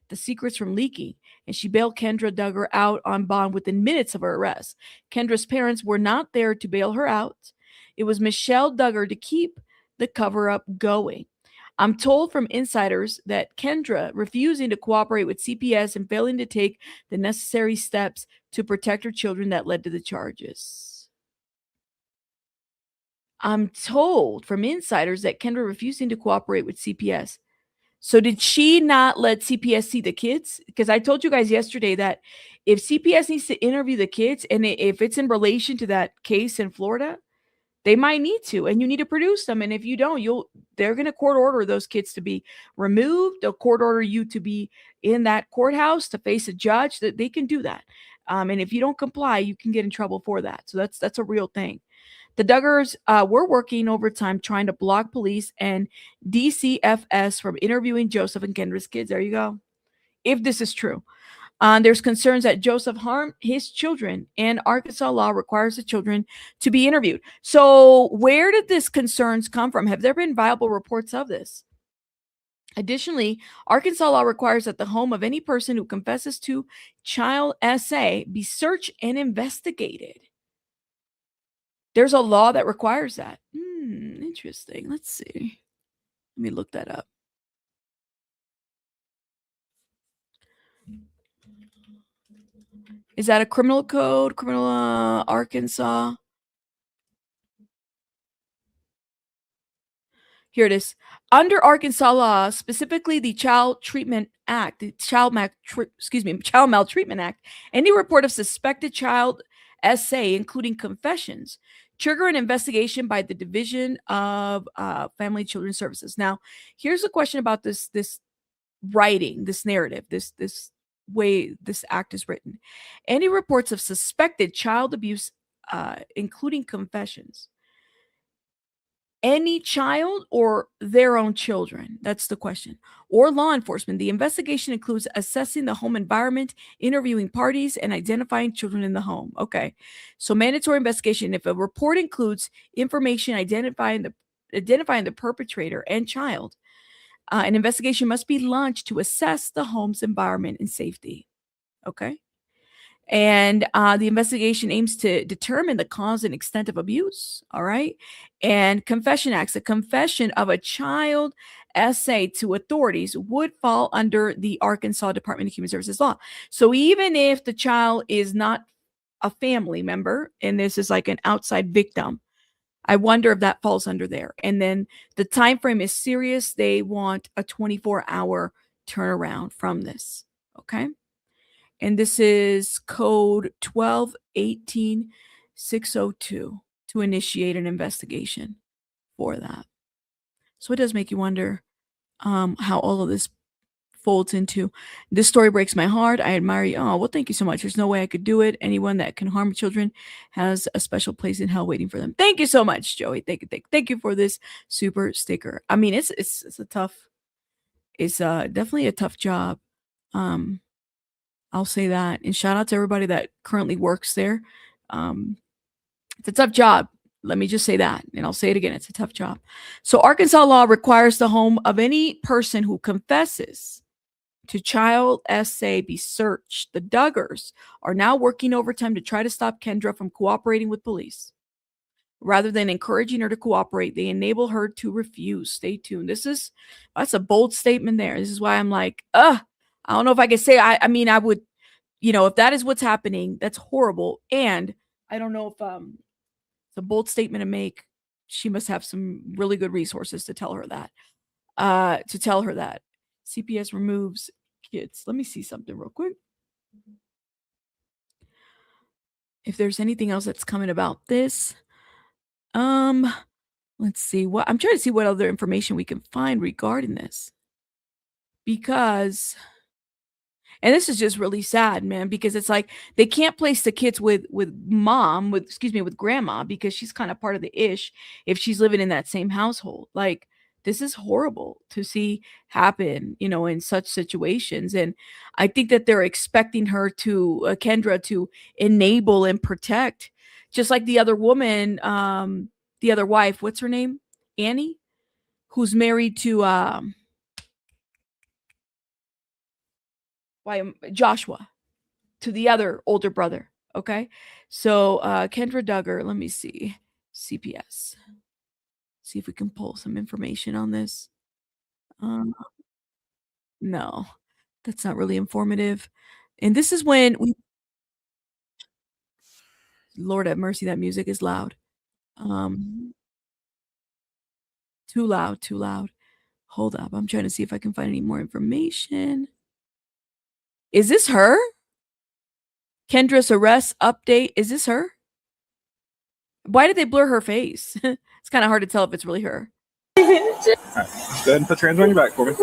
the secrets from leaking, and she bailed Kendra Duggar out on bond within minutes of her arrest. Kendra's parents were not there to bail her out. It was Michelle Duggar to keep the cover-up going. I'm told from insiders that Kendra refusing to cooperate with CPS and failing to take the necessary steps to protect her children that led to the charges. I'm told from insiders that Kendra refusing to cooperate with CPS. So did she not let CPS see the kids? Because I told you guys yesterday that if CPS needs to interview the kids, and if it's in relation to that case in Florida, they might need to, and you need to produce them. And if you don't, they're going to court order those kids to be removed. They'll court order you to be in that courthouse to face a judge. That they can do that. And if you don't comply, you can get in trouble for that. So that's a real thing. The Duggars were working overtime trying to block police and DCFS from interviewing Joseph and Kendra's kids. There you go. If this is true. There's concerns that Joseph harmed his children, and Arkansas law requires the children to be interviewed. So where did these concerns come from? Have there been viable reports of this? Additionally, Arkansas law requires that the home of any person who confesses to child SA be searched and investigated. There's a law that requires that. Interesting. Let's see. Let me look that up. Is that a criminal code? Criminal Arkansas? Here it is. Under Arkansas law, specifically the Child Treatment Act, the Child Maltreatment Act, any report of suspected child SA, including confessions, trigger an investigation by the Division of Family and Children Services. Now, here's a question about this writing, this narrative, this way this act is written. Any reports of suspected child abuse, including confessions. Any child or their own children? That's the question. Or law enforcement. The investigation includes assessing the home environment, interviewing parties, and identifying children in the home. Okay. So mandatory investigation. If a report includes information identifying the perpetrator and child, an investigation must be launched to assess the home's environment and safety. Okay. And the investigation aims to determine the cause and extent of abuse. All right. And confession acts. A confession of a child SA to authorities would fall under the Arkansas Department of Human Services law. So even if the child is not a family member, and this is like an outside victim, I wonder if that falls under there. And then the time frame is serious. They want a 24-hour turnaround from this. Okay. And this is code 12-18-602 to initiate an investigation for that. So it does make you wonder how all of this folds into. This story breaks my heart. I admire you. Oh, well, thank you so much. There's no way I could do it. Anyone that can harm children has a special place in hell waiting for them. Thank you so much, Joey. Thank you for this super sticker. I mean, it's a tough, it's definitely a tough job. I'll say that. And shout out to everybody that currently works there. It's a tough job. Let me just say that. And I'll say it again. It's a tough job. So Arkansas law requires the home of any person who confesses to child SA be searched. The Duggars are now working overtime to try to stop Kendra from cooperating with police. Rather than encouraging her to cooperate, they enable her to refuse. Stay tuned. That's a bold statement there. This is why I'm like, I don't know if I can say, I mean, I would, if that is what's happening, that's horrible. And I don't know if it's a bold statement to make. She must have some really good resources to tell her that. CPS removes kids. Let me see something real quick. If there's anything else that's coming about this. Let's see what I'm trying to see what other information we can find regarding this. Because and this is just really sad, man, because it's like they can't place the kids with grandma, because she's kind of part of the ish if she's living in that same household. Like, this is horrible to see happen, in such situations. And I think that they're expecting her to Kendra to enable and protect, just like the other woman, the other wife, what's her name? Annie, who's married to Joshua, to the other older brother. Okay. So Kendra Duggar, let me see. CPS. See if we can pull some information on this. No, that's not really informative. And this is when Lord have mercy, that music is loud. Too loud. Hold up. I'm trying to see if I can find any more information. Is this her? Kendra's arrest update. Is this her? Why did they blur her face? It's kind of hard to tell if it's really her. Go ahead and put your hands on your back for me.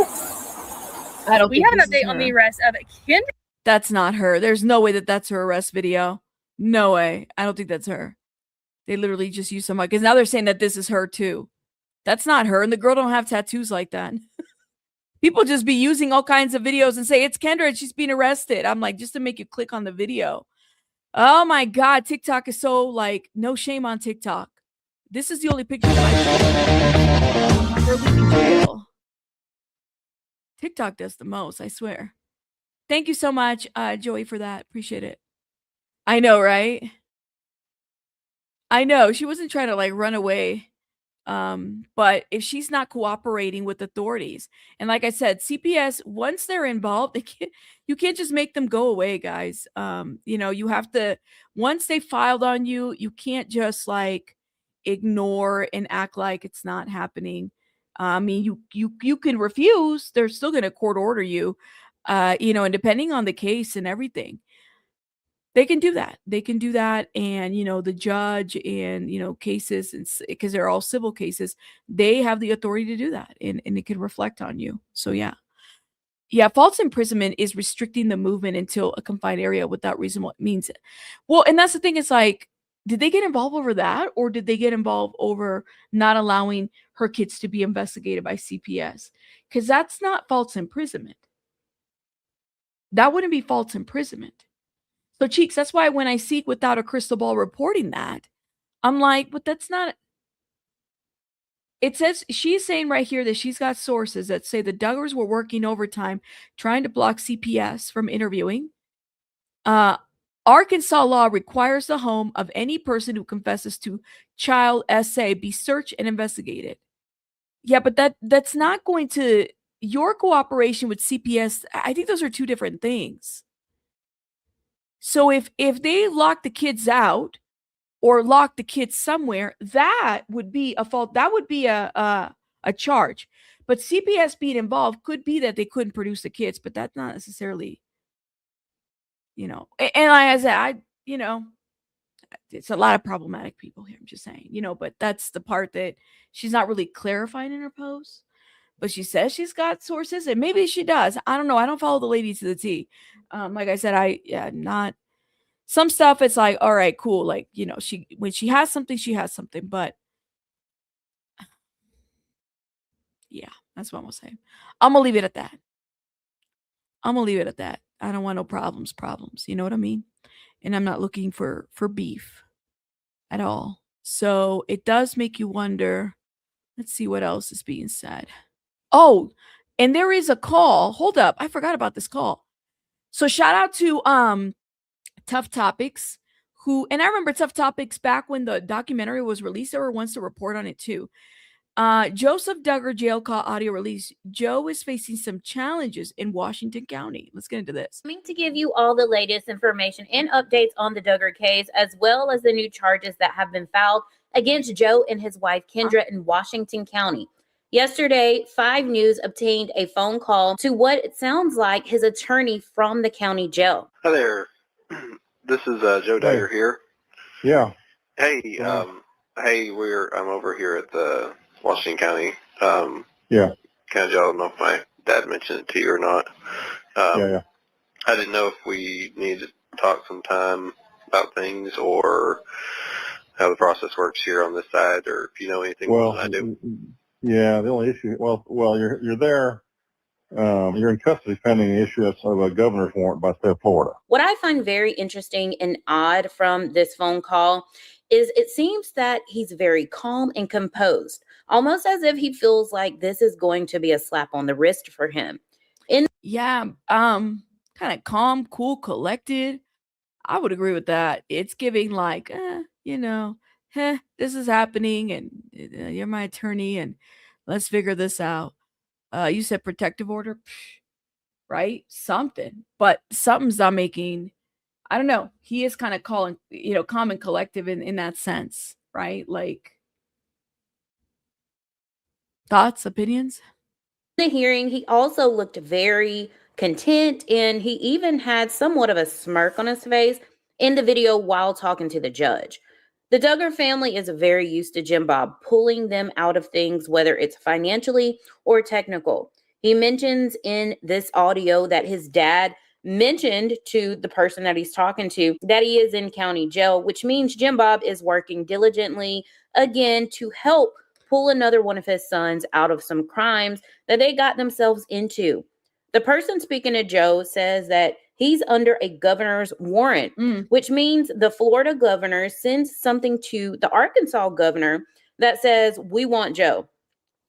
I don't. We have an update on the arrest of Kendra. That's not her. There's no way that that's her arrest video. No way. I don't think that's her. They literally just used somebody, because now they're saying that this is her too. That's not her. And the girl don't have tattoos like that. People just be using all kinds of videos and say it's Kendra and she's being arrested. I'm like, just to make you click on the video. Oh my God. TikTok is so like, no shame on TikTok. This is the only picture that I leaving jail. TikTok does the most, I swear. Thank you so much, Joey, for that. Appreciate it. I know, right? I know. She wasn't trying to like run away. But if she's not cooperating with authorities, and like I said, CPS, once they're involved, you can't just make them go away, guys. You have to, once they filed on you, you can't just like ignore and act like it's not happening. I mean, you can refuse. They're still going to court order you, and depending on the case and everything. They can do that. And, the judge and, cases, and because they're all civil cases, they have the authority to do that, and it can reflect on you. So, yeah. Yeah, false imprisonment is restricting the movement until a confined area without reasonable means. Well, and that's the thing. It's like, did they get involved over that, or did they get involved over not allowing her kids to be investigated by CPS? Because that's not false imprisonment. That wouldn't be false imprisonment. So, Cheeks, that's why when I seek without a crystal ball reporting that, I'm like, but that's not. It says, she's saying right here that she's got sources that say the Duggars were working overtime trying to block CPS from interviewing. Arkansas law requires the home of any person who confesses to child SA be searched and investigated. Yeah, but that's not going to, your cooperation with CPS, I think those are two different things. So if they lock the kids out or lock the kids somewhere, that would be a fault. That would be a charge. But CPS being involved could be that they couldn't produce the kids, but that's not necessarily, and like I said, it's a lot of problematic people here. I'm just saying, but that's the part that she's not really clarifying in her post. But she says she's got sources, and maybe she does. I don't know. I don't follow the lady to the T. Like I said, not some stuff. It's like, all right, cool. Like, when she has something, she has something. But yeah, that's what I'm gonna say. I'm gonna leave it at that. I don't want no problems. You know what I mean? And I'm not looking for beef at all. So it does make you wonder. Let's see what else is being said. Oh, and there is a call. Hold up. I forgot about this call. So shout out to Tough Topics, and I remember Tough Topics back when the documentary was released. They were ones to report on it too. Joseph Duggar jail call audio release. Joe is facing some challenges in Washington County. Let's get into this. Coming to give you all the latest information and updates on the Duggar case, as well as the new charges that have been filed against Joe and his wife Kendra in Washington County. Yesterday, 5 News obtained a phone call to what it sounds like his attorney from the county jail. Hi there. This is Joe Duggar here. Yeah. Hey, hey, I'm over here at the Washington County. Yeah. Kind of, I don't know if my dad mentioned it to you or not. Yeah. I didn't know if we needed to talk sometime about things or how the process works here on this side, or if you know anything more than I do. Yeah. The only issue, well, you're there. You're in custody pending the issuance of a governor's warrant by the state of Florida. What I find very interesting and odd from this phone call is it seems that he's very calm and composed, almost as if he feels like this is going to be a slap on the wrist for him. Kind of calm, cool, collected. I would agree with that. It's giving like, this is happening, and you're my attorney, and let's figure this out. You said protective order, right? Something, but something's not making. I don't know. He is kind of calling, calm and collective in that sense, right? Like, thoughts, opinions? In the hearing, he also looked very content, and he even had somewhat of a smirk on his face in the video while talking to the judge. The Duggar family is very used to Jim Bob pulling them out of things, whether it's financially or technical. He mentions in this audio that his dad mentioned to the person that he's talking to that he is in county jail, which means Jim Bob is working diligently again to help pull another one of his sons out of some crimes that they got themselves into. The person speaking to Joe says that he's under a governor's warrant, which means the Florida governor sends something to the Arkansas governor that says, we want Joe.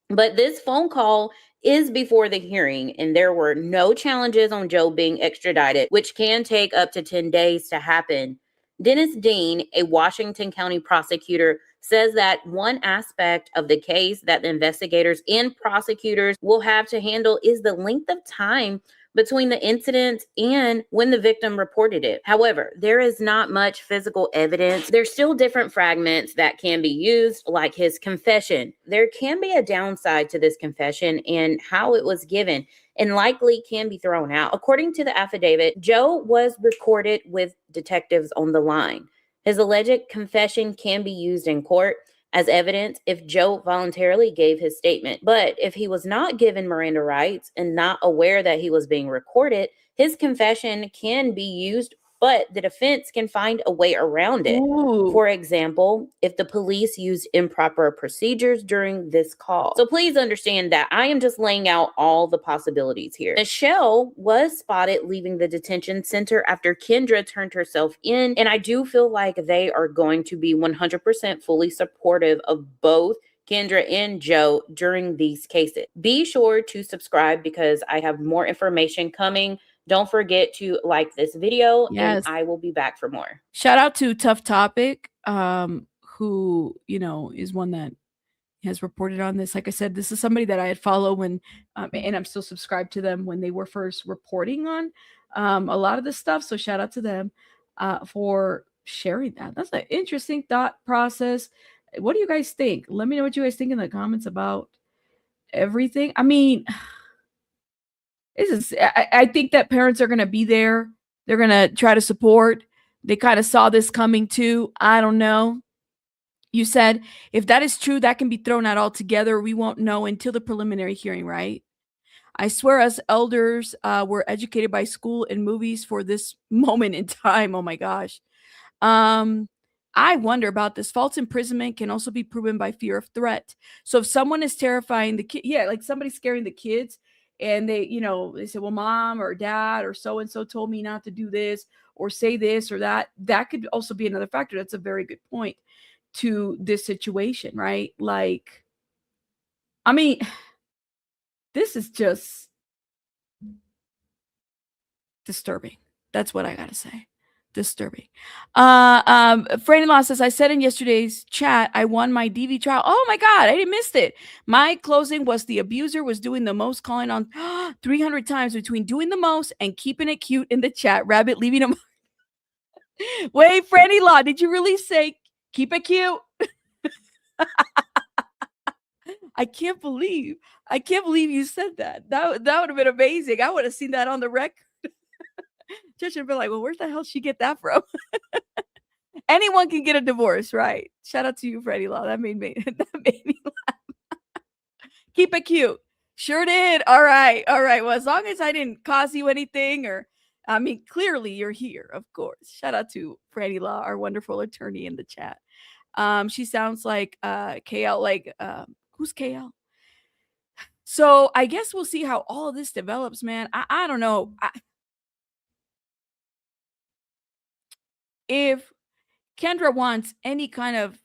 But this phone call is before the hearing, and there were no challenges on Joe being extradited, which can take up to 10 days to happen. Dennis Dean, a Washington County prosecutor, says that one aspect of the case that the investigators and prosecutors will have to handle is the length of time between the incident and when the victim reported it. However, there is not much physical evidence. There's still different fragments that can be used, like his confession. There can be a downside to this confession and how it was given, and likely can be thrown out. According to the affidavit, Joe was recorded with detectives on the line. His alleged confession can be used in court as evidence if Joe voluntarily gave his statement. But if he was not given Miranda rights and not aware that he was being recorded, his confession can be used, but the defense can find a way around it. Ooh. For example, if the police used improper procedures during this call. So please understand that I am just laying out all the possibilities here. Michelle was spotted leaving the detention center after Kendra turned herself in, and I do feel like they are going to be 100% fully supportive of both Kendra and Joe during these cases. Be sure to subscribe because I have more information coming. Don't forget to like this video, Yes. and I will be back for more. Shout out to Tough Topic, who, is one that has reported on this. Like I said, this is somebody that I had followed when, and I'm still subscribed to them when they were first reporting on a lot of this stuff. So shout out to them for sharing that. That's an interesting thought process. What do you guys think? Let me know what you guys think in the comments about everything. I mean, I think that parents are going to be there. They're going to try to support. They kind of saw this coming too. I don't know. You said if that is true, that can be thrown out altogether. We won't know until the preliminary hearing, right? I swear us elders were educated by school and movies for this moment in time. Oh my gosh. I wonder about this. False imprisonment can also be proven by fear of threat. So if someone is terrifying the kid, yeah, like somebody's scaring the kids and they, they say, well, mom or dad or so-and-so told me not to do this or say this or that. That could also be another factor. That's a very good point to this situation, right? Like, I mean, this is just disturbing. That's what I gotta say. Disturbing. Franny-Law says, I said in yesterday's chat, I won my DV trial. Oh my God, I didn't miss it. My closing was the abuser was doing the most, calling on 300 times between doing the most and keeping it cute in the chat. Rabbit leaving him. Wait, Franny-Law, did you really say keep it cute? I can't believe you said that. That would have been amazing. I would have seen that on the record. Judge would be like, well, where the hell did she get that from? Anyone can get a divorce, right? Shout out to you, Franny-Law. That made me laugh. Keep it cute. Sure did. All right. Well, as long as I didn't cause you anything clearly you're here, of course. Shout out to Franny-Law, our wonderful attorney in the chat. She sounds like KL, like who's KL? So I guess we'll see how all of this develops, man. I don't know. If Kendra wants any kind of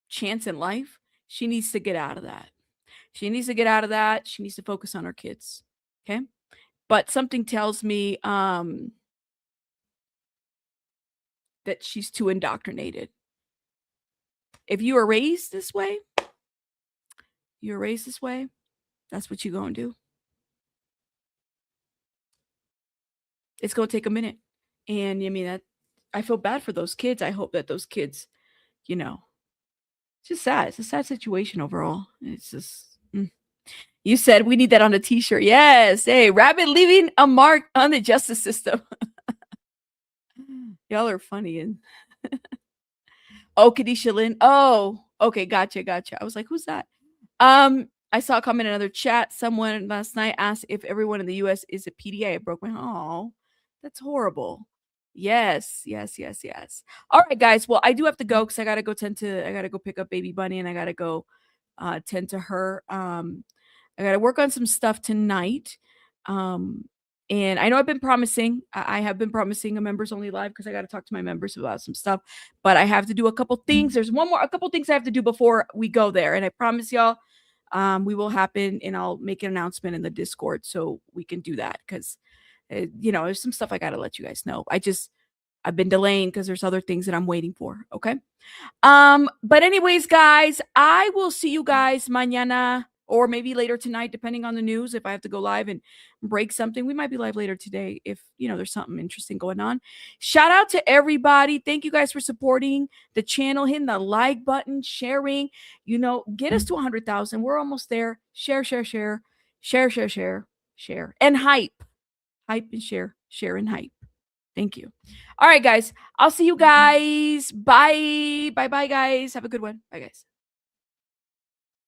chance in life, she needs to get out of that. She needs to focus on her kids. Okay. But something tells me that she's too indoctrinated. If you were raised this way, that's what you're going to do. It's going to take a minute. And that I feel bad for those kids. I hope that those kids, it's just sad. It's a sad situation overall. It's just, You said we need that on a t-shirt. Yes. Hey, Rabbit leaving a mark on the justice system. Y'all are funny. And oh, Kadisha Lynn. Oh, okay. Gotcha. I was like, who's that? I saw a comment in another chat. Someone last night asked if everyone in the US is a PDA. It broke my heart. Oh, that's horrible. Yes. All right, guys. Well, I do have to go because I gotta go pick up baby Bunny and I gotta go tend to her. I gotta work on some stuff tonight. And I know I've been promising, I have been promising a members only live because I got to talk to my members about some stuff, but I have to do a couple things. There's a couple things I have to do before we go there. And I promise y'all, we will happen and I'll make an announcement in the Discord so we can do that. Cause there's some stuff I got to let you guys know. I've been delaying because there's other things that I'm waiting for. Okay. But anyways, guys, I will see you guys mañana or maybe later tonight, depending on the news. If I have to go live and break something, we might be live later today if, there's something interesting going on. Shout out to everybody. Thank you guys for supporting the channel, hitting the like button, sharing, get us to 100,000. We're almost there. Share, and hype and share and hype. Thank you. All right, guys. I'll see you guys. Bye, guys. Have a good one. Bye, guys.